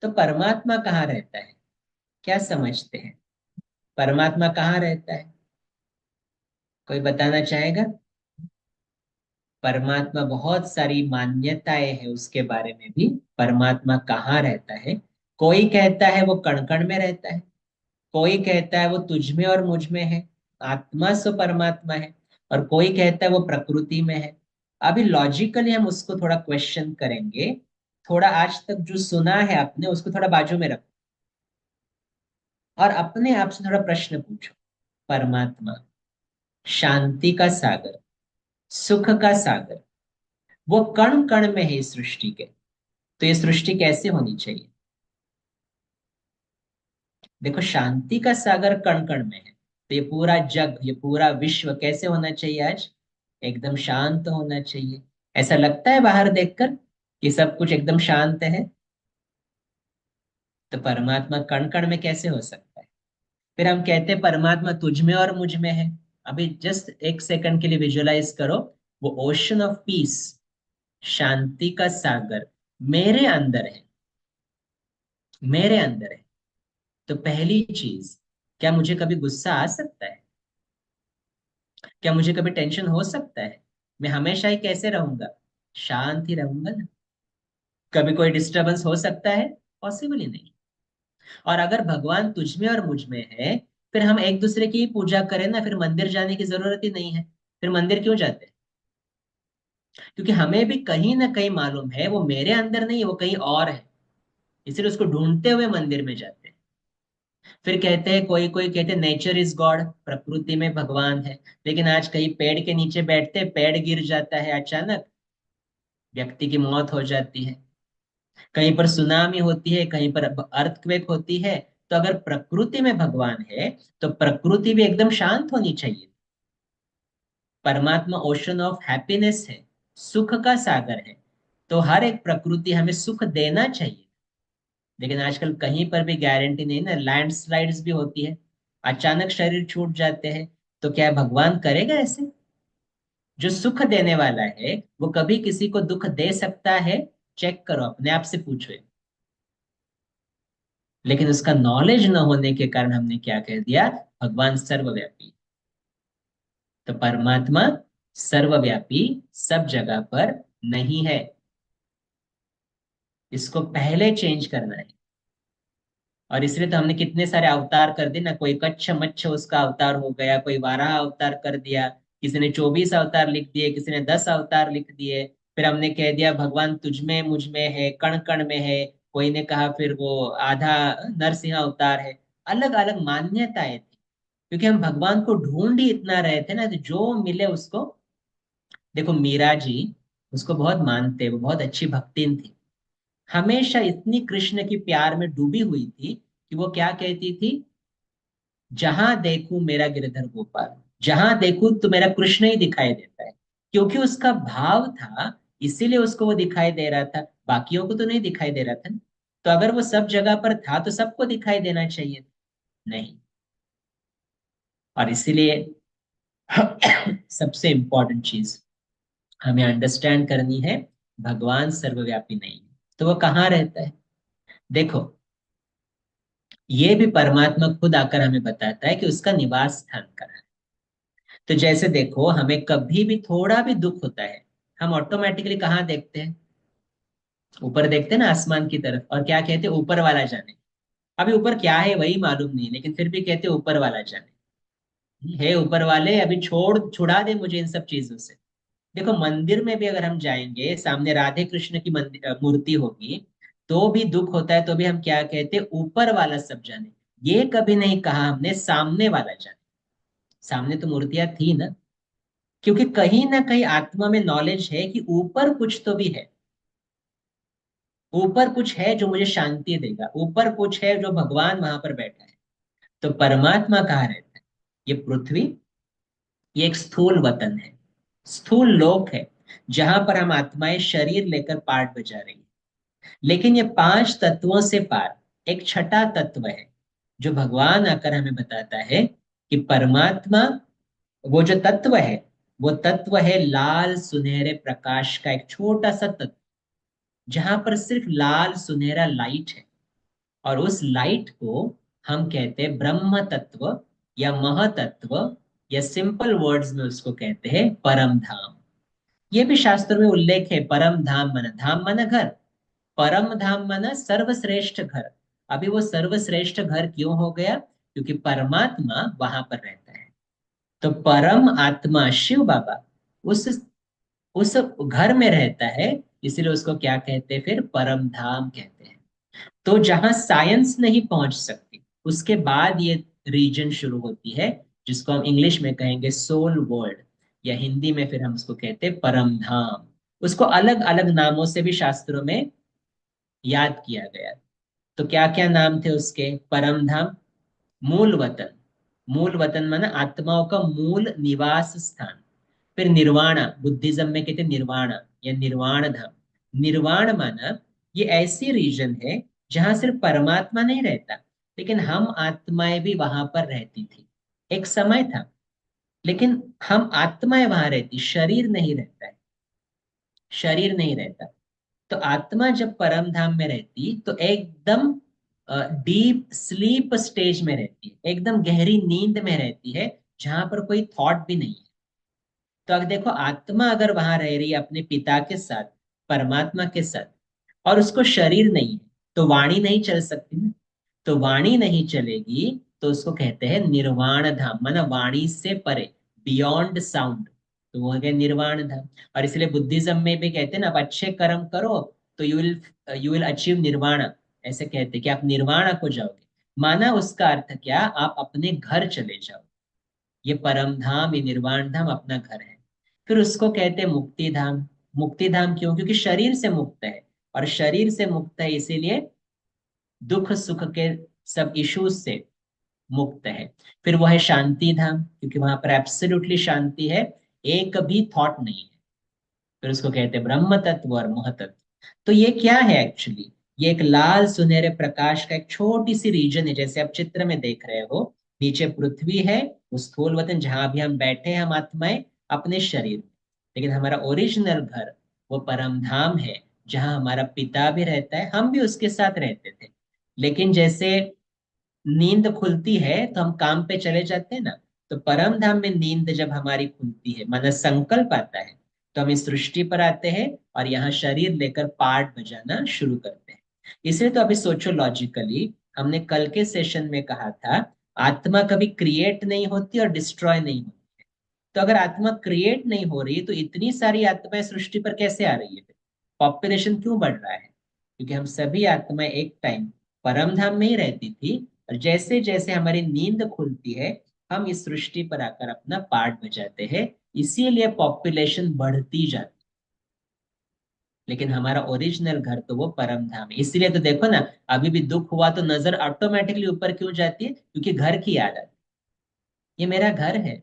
[SPEAKER 5] तो परमात्मा कहाँ रहता है? क्या समझते हैं? परमात्मा कहाँ रहता है? कोई बताना चाहेगा? परमात्मा, बहुत सारी मान्यताएं हैं उसके बारे में भी, परमात्मा कहाँ रहता है। कोई कहता है वो कण कण में रहता है, कोई कहता है वो तुझ में और मुझ में है, आत्मा सो परमात्मा है, और कोई कहता है वो प्रकृति में है। अभी लॉजिकली हम उसको थोड़ा क्वेश्चन करेंगे। थोड़ा आज तक जो सुना है आपने उसको थोड़ा बाजू में रखो, और अपने आप से थोड़ा प्रश्न पूछो। परमात्मा शांति का सागर, सुख का सागर, वो कण कण में है इस सृष्टि के, तो ये सृष्टि कैसे होनी चाहिए? देखो, शांति का सागर कण कण में है, तो ये पूरा जग, ये पूरा विश्व कैसे होना चाहिए आज? एकदम शांत होना चाहिए। ऐसा लगता है बाहर देखकर कि सब कुछ एकदम शांत है? तो परमात्मा कण कण में कैसे हो सकता है? फिर हम कहते हैं परमात्मा तुझ में और मुझ में है। अभी जस्ट एक सेकंड के लिए विजुअलाइज करो, वो ओशन ऑफ पीस, शांति का सागर मेरे अंदर है, मेरे अंदर है। तो पहली चीज, क्या मुझे कभी गुस्सा आ सकता है? क्या मुझे कभी टेंशन हो सकता है? मैं हमेशा ही कैसे रहूंगा? शांत ही रहूंगा ना। कभी कोई डिस्टरबेंस हो सकता है? पॉसिबल ही नहीं। और अगर भगवान तुझ में और मुझ में है, फिर हम एक दूसरे की ही पूजा करें ना, फिर मंदिर जाने की जरूरत ही नहीं है। फिर मंदिर क्यों जाते हैं? क्योंकि हमें भी कहीं ना कहीं मालूम है वो मेरे अंदर नहीं है, वो कहीं और है, इसलिए उसको ढूंढते हुए मंदिर में जाते हैं। फिर कहते हैं, कोई कोई कहते हैं नेचर इज गॉड, प्रकृति में भगवान है। लेकिन आज कहीं पेड़ के नीचे बैठते, पेड़ गिर जाता है अचानक, व्यक्ति की मौत हो जाती है। कहीं पर सुनामी होती है, कहीं पर अर्थक्वेक होती है। तो अगर प्रकृति में भगवान है तो प्रकृति भी एकदम शांत होनी चाहिए। परमात्मा ओशन ऑफ हैप्पीनेस है, सुख का सागर है। तो हर एक प्रकृति हमें सुख देना चाहिए। लेकिन आजकल कहीं पर भी गारंटी नहीं ना, लैंडस्लाइड्स भी होती है, अचानक शरीर छूट जाते हैं। तो क्या भगवान करेगा ऐसे? जो सुख देने वाला है वो कभी किसी को दुख दे सकता है? चेक करो, अपने आप से पूछो। लेकिन उसका नॉलेज न होने के कारण हमने क्या कह दिया, भगवान सर्वव्यापी। तो परमात्मा सर्वव्यापी सब जगह पर नहीं है, इसको पहले चेंज करना है। और इसलिए तो हमने कितने सारे अवतार कर दिए ना, कोई कच्छ मच्छ उसका अवतार हो गया, कोई वाराह अवतार कर दिया, किसी ने 24 अवतार लिख दिए, किसी ने 10 अवतार लिख दिए। फिर हमने कह दिया भगवान तुझ में मुझ में है, कण कण में है। कोई ने कहा फिर वो आधा नरसिंह अवतार है। अलग अलग मान्यताएं थी, क्योंकि हम भगवान को ढूंढ ही इतना रहे थे ना, तो जो मिले उसको। देखो मीरा जी उसको बहुत मानते, वो बहुत अच्छी भक्तिन थी, हमेशा इतनी कृष्ण की प्यार में डूबी हुई थी कि वो क्या कहती थी, जहां देखूं मेरा गिरधर गोपाल, जहां देखूं तो मेरा कृष्ण ही दिखाई देता है। क्योंकि उसका भाव था, इसीलिए उसको वो दिखाई दे रहा था, बाकियों को तो नहीं दिखाई दे रहा था ना। तो अगर वो सब जगह पर था तो सबको दिखाई देना चाहिए, नहीं। और इसीलिए सबसे इंपॉर्टेंट चीज हमें अंडरस्टैंड करनी है, भगवान सर्वव्यापी नहीं है। तो वो कहाँ रहता है? देखो, ये भी परमात्मा खुद आकर हमें बताता है कि उसका निवास स्थान कहाँ है। तो जैसे देखो, हमें कभी भी थोड़ा भी दुख होता है, हम ऑटोमेटिकली कहाँ देखते हैं? ऊपर देखते हैं ना, आसमान की तरफ, और क्या कहते हैं, ऊपर वाला जाने। अभी ऊपर क्या है वही मालूम नहीं, लेकिन फिर भी कहते हैं ऊपर वाला जाने। हे ऊपर वाले, अभी छुड़ा दे मुझे इन सब चीजों से। देखो, मंदिर में भी अगर हम जाएंगे, सामने राधे कृष्ण की मूर्ति होगी, तो भी दुख होता है, तो भी हम क्या कहते हैं, ऊपर वाला सब जाने। ये कभी नहीं कहा हमने सामने वाला जाने। सामने तो मूर्तियां थी ना, क्योंकि कहीं ना कहीं आत्मा में नॉलेज है कि ऊपर कुछ तो भी है। ऊपर कुछ है जो मुझे शांति देगा, ऊपर कुछ है जो भगवान वहां पर बैठा है। तो परमात्मा कहाँ रहता है? ये पृथ्वी, ये एक स्थूल वतन है, स्थूल लोक है, जहां पर हम आत्माएं शरीर लेकर पार्ट बजा रही है। लेकिन ये पांच तत्वों से पार एक छठा तत्व है, जो भगवान आकर हमें बताता है कि परमात्मा, वो जो तत्व है, वो तत्व है लाल सुनहरे प्रकाश का एक छोटा सा तत्व, जहां पर सिर्फ लाल सुनहरा लाइट है। और उस लाइट को हम कहते हैं ब्रह्म तत्व या महतत्व, या सिंपल वर्ड्स में उसको कहते हैं परम धाम। ये भी शास्त्रों में उल्लेख है, परम धाम मन, धाम मन घर, परम धाम मन सर्वश्रेष्ठ घर। अभी वो सर्वश्रेष्ठ घर क्यों हो गया? क्योंकि परमात्मा वहां पर रहता है। तो परम आत्मा शिव बाबा उस उस घर में रहता है, इसलिए उसको क्या कहते हैं, फिर परम धाम कहते हैं। तो जहां साइंस नहीं पहुंच सकती, उसके बाद ये रीजन शुरू होती है, जिसको हम इंग्लिश में कहेंगे सोल वर्ल्ड, या हिंदी में फिर हम उसको कहते हैं परम धाम। उसको अलग अलग नामों से भी शास्त्रों में याद किया गया। तो क्या क्या नाम थे उसके? परम धाम, मूल वतन, मूल वतन माना आत्माओं का मूल निवास स्थान। फिर निर्वाणा, बुद्धिज्म में कहते हैं निर्वाणा या निर्वाण धाम। निर्वाण माना ये ऐसी रीजन है जहां सिर्फ परमात्मा नहीं रहता, लेकिन हम आत्माएं भी वहां पर रहती थी। एक समय था, लेकिन हम आत्माएं वहां रहती, शरीर नहीं रहता है, शरीर नहीं रहता। तो आत्मा जब परम धाम में रहती तो एकदम डीप स्लीप स्टेज में रहती है, एकदम गहरी नींद में रहती है, जहां पर कोई थॉट भी नहीं है। तो अगर देखो, आत्मा अगर वहां रह रही है अपने पिता के साथ, परमात्मा के साथ, और उसको शरीर नहीं है, तो वाणी नहीं चल सकती ना। तो वाणी नहीं चलेगी, तो उसको कहते हैं निर्वाण धाम, माना वाणी से परे, बियॉन्ड साउंड। तो वो हो गया निर्वाण धाम। और इसलिए बुद्धिज्म में भी कहते हैं ना, आप अच्छे कर्म करो तो यू विल अचीव निर्वाणा। ऐसे कहते हैं कि आप निर्वाणा को जाओगे। माना उसका अर्थ क्या, आप अपने घर चले जाओ। ये परम धाम, ये निर्वाण धाम अपना घर है। फिर उसको कहते हैं मुक्ति धाम। मुक्ति धाम क्यों? क्योंकि शरीर से मुक्त है, और शरीर से मुक्त है इसीलिए दुख सुख के सब इश्यूज से मुक्त है। फिर वो है शांति धाम, क्योंकि वहां पर एब्सोल्युटली शांति है, एक भी थॉट नहीं है। फिर उसको कहते हैं ब्रह्म तत्व और मोह तत्व। तो ये क्या है एक्चुअली? ये एक लाल सुनहरे प्रकाश का एक छोटी सी रीजन है, जैसे आप चित्र में देख रहे हो। नीचे पृथ्वी है, वो स्थूल वतन जहां भी हम बैठे हैं, हम आत्माएं अपने शरीर में। लेकिन हमारा ओरिजिनल घर वो परम धाम है, जहां हमारा पिता भी रहता है, हम भी उसके साथ रहते थे। लेकिन जैसे नींद खुलती है तो हम काम पे चले जाते हैं ना, तो परम धाम में नींद जब हमारी खुलती है, माना संकल्प आता है, तो हम इस सृष्टि पर आते हैं और यहाँ शरीर लेकर पार्ट बजाना शुरू करते हैं। इसलिए तो अभी सोचो लॉजिकली, हमने कल के सेशन में कहा था आत्मा कभी क्रिएट नहीं होती और डिस्ट्रॉय नहीं होती। तो अगर आत्मा क्रिएट नहीं हो रही तो इतनी सारी आत्माएं सृष्टि पर कैसे आ रही है? पॉपुलेशन क्यों बढ़ रहा है? क्योंकि हम सभी आत्माएं एक टाइम परम धाम में ही रहती थी, और जैसे जैसे हमारी नींद खुलती है, हम इस सृष्टि पर आकर अपना पार्ट बजाते हैं, इसीलिए पॉपुलेशन बढ़ती जाती है। लेकिन हमारा ओरिजिनल घर तो वो परम धाम है। इसीलिए तो देखो ना, अभी भी दुख हुआ तो नजर ऑटोमेटिकली ऊपर क्यों जाती है? क्योंकि घर की याद आती है। ये मेरा घर है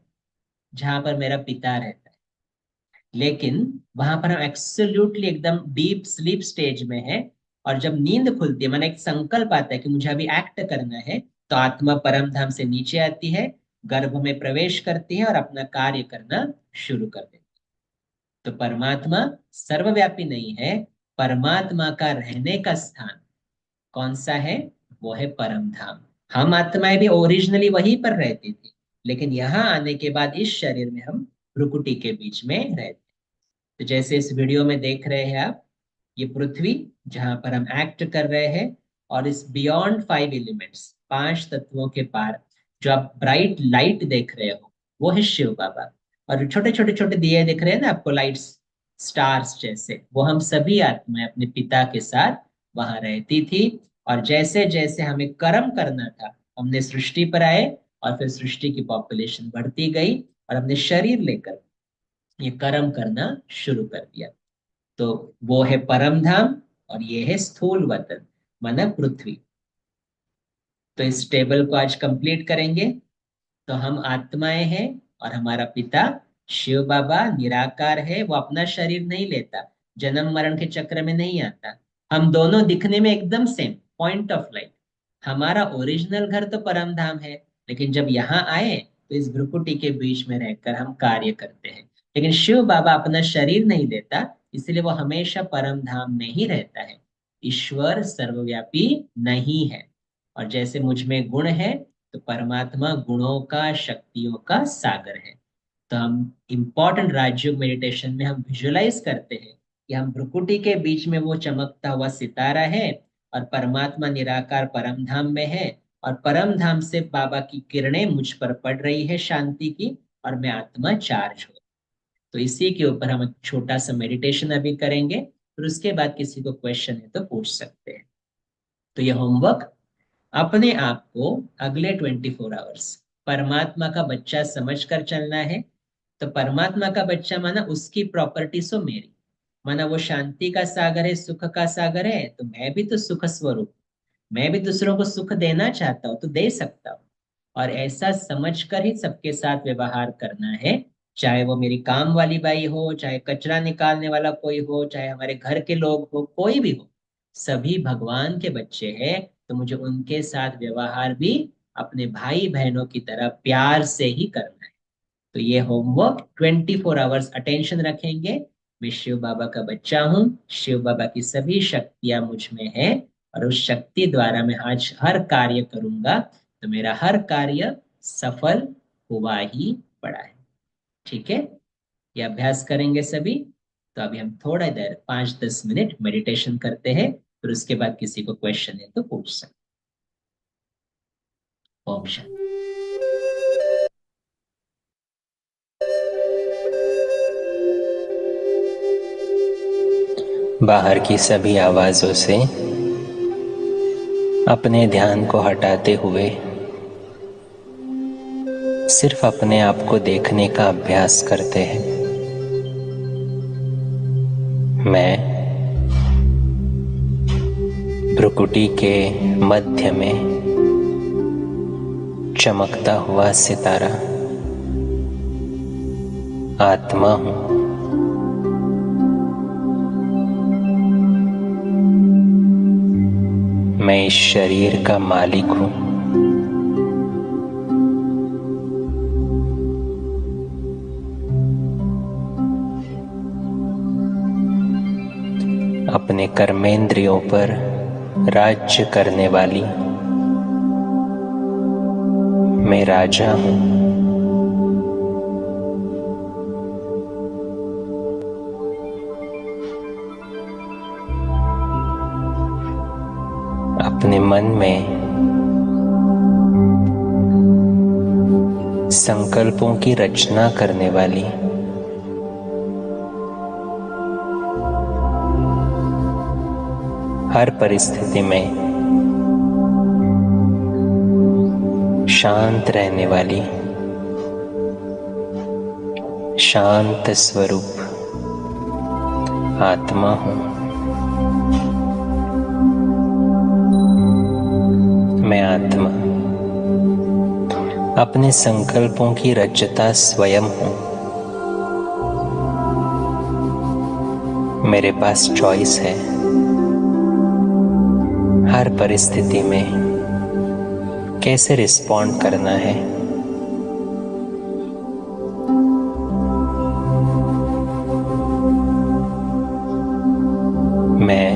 [SPEAKER 5] जहां पर मेरा पिता रहता है। लेकिन वहां पर हम एक्सोल्युटली एकदम डीप स्लीप स्टेज में है, और जब नींद खुलती है, मैंने एक संकल्प आता है कि मुझे अभी एक्ट करना है, तो आत्मा परम धाम से नीचे आती है, गर्भ में प्रवेश करती है और अपना कार्य करना शुरू कर देती है। तो परमात्मा सर्वव्यापी नहीं है, परमात्मा का रहने का स्थान कौन सा है? वो है परम धाम। हम आत्माएं भी ओरिजिनली वहीं पर रहती थी, लेकिन यहाँ आने के बाद इस शरीर में हम भ्रुकुटी के बीच में रहते। तो जैसे इस वीडियो में देख रहे हैं आप, ये पृथ्वी जहां पर हम एक्ट कर रहे हैं, और इस बियॉन्ड 5 एलिमेंट्स, 5 तत्वों के पार जो आप ब्राइट लाइट देख रहे हो, वो है शिव बाबा। और छोटे छोटे छोटे दिए दिख रहे हैं ना आपको, लाइट्स, स्टार्स जैसे, वो हम सभी आत्माएं अपने पिता के साथ वहां रहती थी। और जैसे जैसे हमें कर्म करना था, हमने सृष्टि पर आए, और फिर सृष्टि की पॉपुलेशन बढ़ती गई, और हमने शरीर लेकर ये कर्म करना शुरू कर दिया। तो वो है परम धाम, और ये है स्थूल वतन, माना पृथ्वी। तो इस टेबल को आज कंप्लीट करेंगे। तो हम आत्माएं हैं, और हमारा पिता शिव बाबा निराकार है, वो अपना शरीर नहीं लेता, जन्म मरण के चक्र में नहीं आता। हम दोनों दिखने में एकदम सेम, पॉइंट ऑफ लाइट। हमारा ओरिजिनल घर तो परम धाम है, लेकिन जब यहाँ आए तो इस भ्रुकुटी के बीच में रहकर हम कार्य करते हैं। लेकिन शिव बाबा अपना शरीर नहीं लेता, इसलिए वो हमेशा परम धाम में ही रहता है। ईश्वर सर्वव्यापी नहीं है, और जैसे मुझ में गुण है, तो परमात्मा गुणों का, शक्तियों का सागर है। तो हम इंपॉर्टेंट राजयोग मेडिटेशन में हम विजुअलाइज करते हैं कि हम भ्रुकुटी के बीच में वो चमकता हुआ सितारा है, और परमात्मा निराकार परम धाम में है, और परम धाम से बाबा की किरणें मुझ पर पड़ रही है शांति की, और मैं आत्मा चार्ज हो। तो इसी के ऊपर हम एक छोटा सा मेडिटेशन अभी करेंगे, फिर उसके बाद किसी को क्वेश्चन है तो पूछ सकते हैं। तो ये होमवर्क, अपने आप को अगले 24 आवर्स परमात्मा का बच्चा समझकर चलना है। तो परमात्मा का बच्चा माना उसकी प्रॉपर्टी सो मेरी, माना वो शांति का सागर है, सुख का सागर है, तो मैं भी तो सुख स्वरूप, मैं भी दूसरों को सुख देना चाहता हूँ, तो दे सकता हूँ। और ऐसा समझकर ही सबके साथ व्यवहार करना है, चाहे वो मेरी काम वाली बाई हो, चाहे कचरा निकालने वाला कोई हो, चाहे हमारे घर के लोग हो, कोई भी हो, सभी भगवान के बच्चे हैं। तो मुझे उनके साथ व्यवहार भी अपने भाई बहनों की तरह प्यार से ही करना है। तो ये होमवर्क 24 आवर्स अटेंशन रखेंगे। मैं शिव बाबा का बच्चा हूँ, शिव बाबा की सभी शक्तियां मुझ में है, और उस शक्ति द्वारा मैं आज हर कार्य करूंगा, तो मेरा हर कार्य सफल हुआ ही पड़ा है। ठीक है, ये अभ्यास करेंगे सभी। तो अभी हम थोड़ा देर 5-10 मिनट मेडिटेशन करते हैं, फिर उसके बाद किसी को क्वेश्चन है तो पूछ सकते। ओम शांति। बाहर की सभी आवाजों से अपने ध्यान को हटाते हुए सिर्फ अपने आप को देखने का अभ्यास करते हैं। मैं भ्रुकुटी के मध्य में चमकता हुआ सितारा आत्मा हूं। मैं इस शरीर का मालिक हूं। अपने कर्मेंद्रियों पर राज्य करने वाली मैं राजा हूं। अपने मन में संकल्पों की रचना करने वाली हर परिस्थिति में शांत रहने वाली शांत स्वरूप आत्मा हूं। मैं आत्मा अपने संकल्पों की रचयिता स्वयं हूं। मेरे पास चॉइस है हर परिस्थिति में कैसे रिस्पॉन्ड करना है। मैं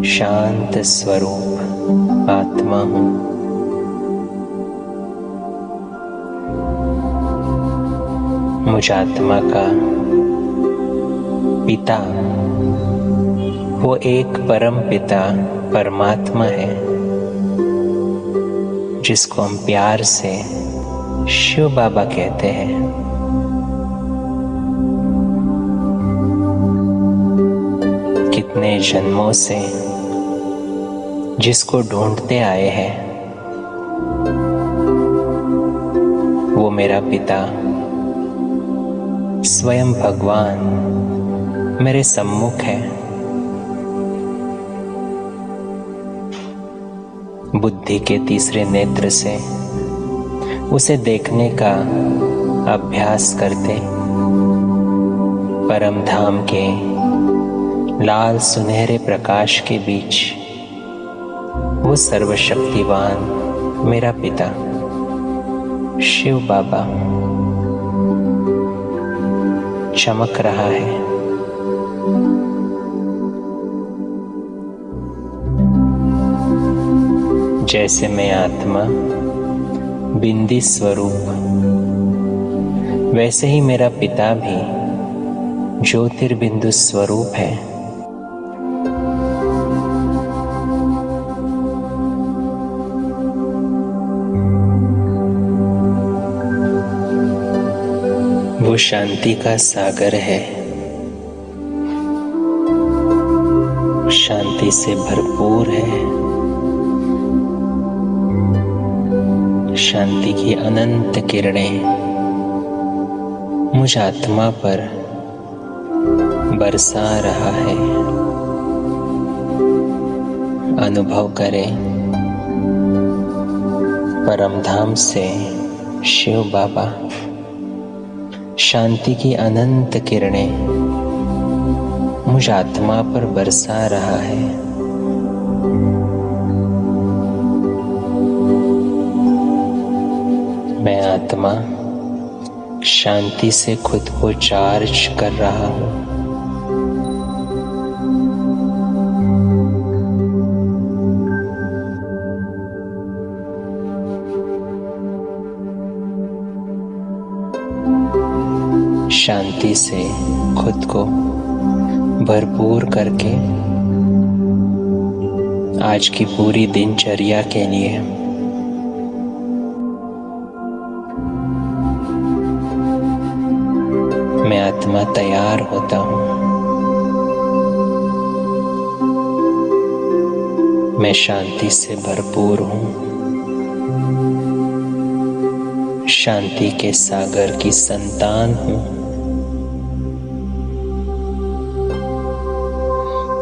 [SPEAKER 5] शांत स्वरूप आत्मा हूं। मुझ आत्मा का पिता वो एक परम पिता परमात्मा है जिसको हम प्यार से शिव बाबा कहते हैं। कितने जन्मों से जिसको ढूंढते आए हैं वो मेरा पिता स्वयं भगवान मेरे सम्मुख है। बुद्धि के तीसरे नेत्र से उसे देखने का अभ्यास करते परम धाम के लाल सुनहरे प्रकाश के बीच वो सर्वशक्तिवान मेरा पिता शिव बाबा चमक रहा है। जैसे मैं आत्मा बिंदी स्वरूप, वैसे ही मेरा पिता भी ज्योतिर्बिंदु स्वरूप है। वो शांति का सागर है, शांति से भरपूर है। शांति की अनंत किरणें मुझ आत्मा पर बरसा रहा है। अनुभव करें परमधाम से शिव बाबा शांति की अनंत किरणें मुझ आत्मा पर बरसा रहा है। मैं आत्मा शांति से खुद को चार्ज कर रहा हूं। शांति से खुद को भरपूर करके आज की पूरी दिनचर्या के लिए मैं आत्मा तैयार होता हूं। मैं शांति से भरपूर हूँ, शांति के सागर की संतान हूँ।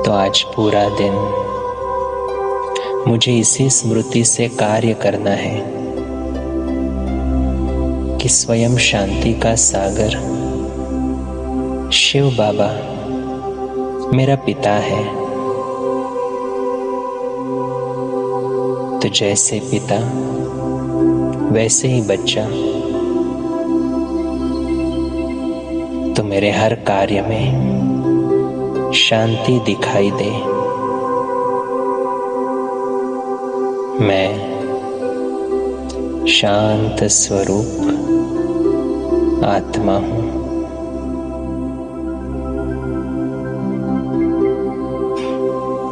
[SPEAKER 5] तो आज पूरा दिन मुझे इसी स्मृति से कार्य करना है कि स्वयं शांति का सागर शिव बाबा मेरा पिता है। तो जैसे पिता वैसे ही बच्चा, तो मेरे हर कार्य में शांति दिखाई दे। मैं शांत स्वरूप आत्मा हूँ।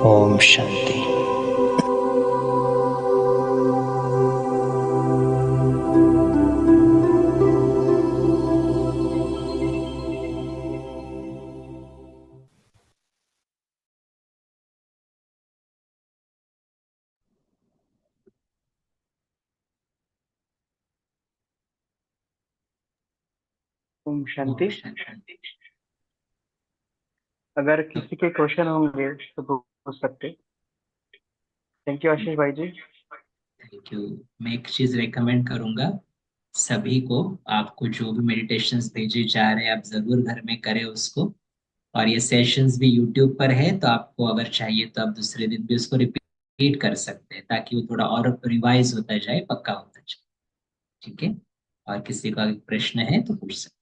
[SPEAKER 5] ओम शांति।
[SPEAKER 4] ओम शांति। अगर किसी के क्वेश्चन होंगे तो पूछ सकते। थैंक यू आशीष भाई जी।
[SPEAKER 5] Thank you. मैं एक चीज रेकमेंड करूंगा सभी को, आपको जो भी मेडिटेशंस भेजे जा रहे हैं आप जरूर घर में करें उसको। और ये सेशंस भी यूट्यूब पर है, तो आपको अगर चाहिए तो आप दूसरे दिन भी उसको रिपीट कर सकते हैं, ताकि वो थोड़ा और रिवाइज होता जाए, पक्का होता जाए। ठीक है। और किसी का प्रश्न है तो पूछ सकते।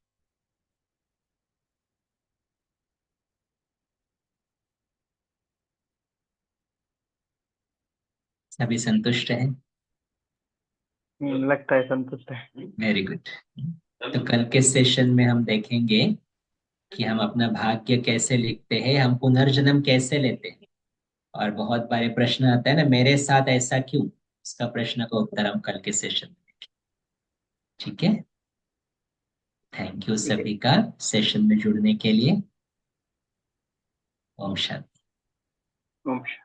[SPEAKER 5] सभी संतुष्ट है?
[SPEAKER 4] लगता है संतुष्ट है।
[SPEAKER 5] Very good. तो कल के सेशन में हम देखेंगे कि हम अपना भाग्य कैसे लिखते हैं, हम पुनर्जन्म कैसे लेते हैं। और बहुत बारे प्रश्न आता है ना, मेरे साथ ऐसा क्यों, उसका प्रश्न का उत्तर हम कल के सेशन में देखेंगे। ठीक है। थैंक यू
[SPEAKER 4] ठीक है।
[SPEAKER 5] सभी का सेशन में जुड़ने के लिए। ओम शांति।
[SPEAKER 4] ओम शांति।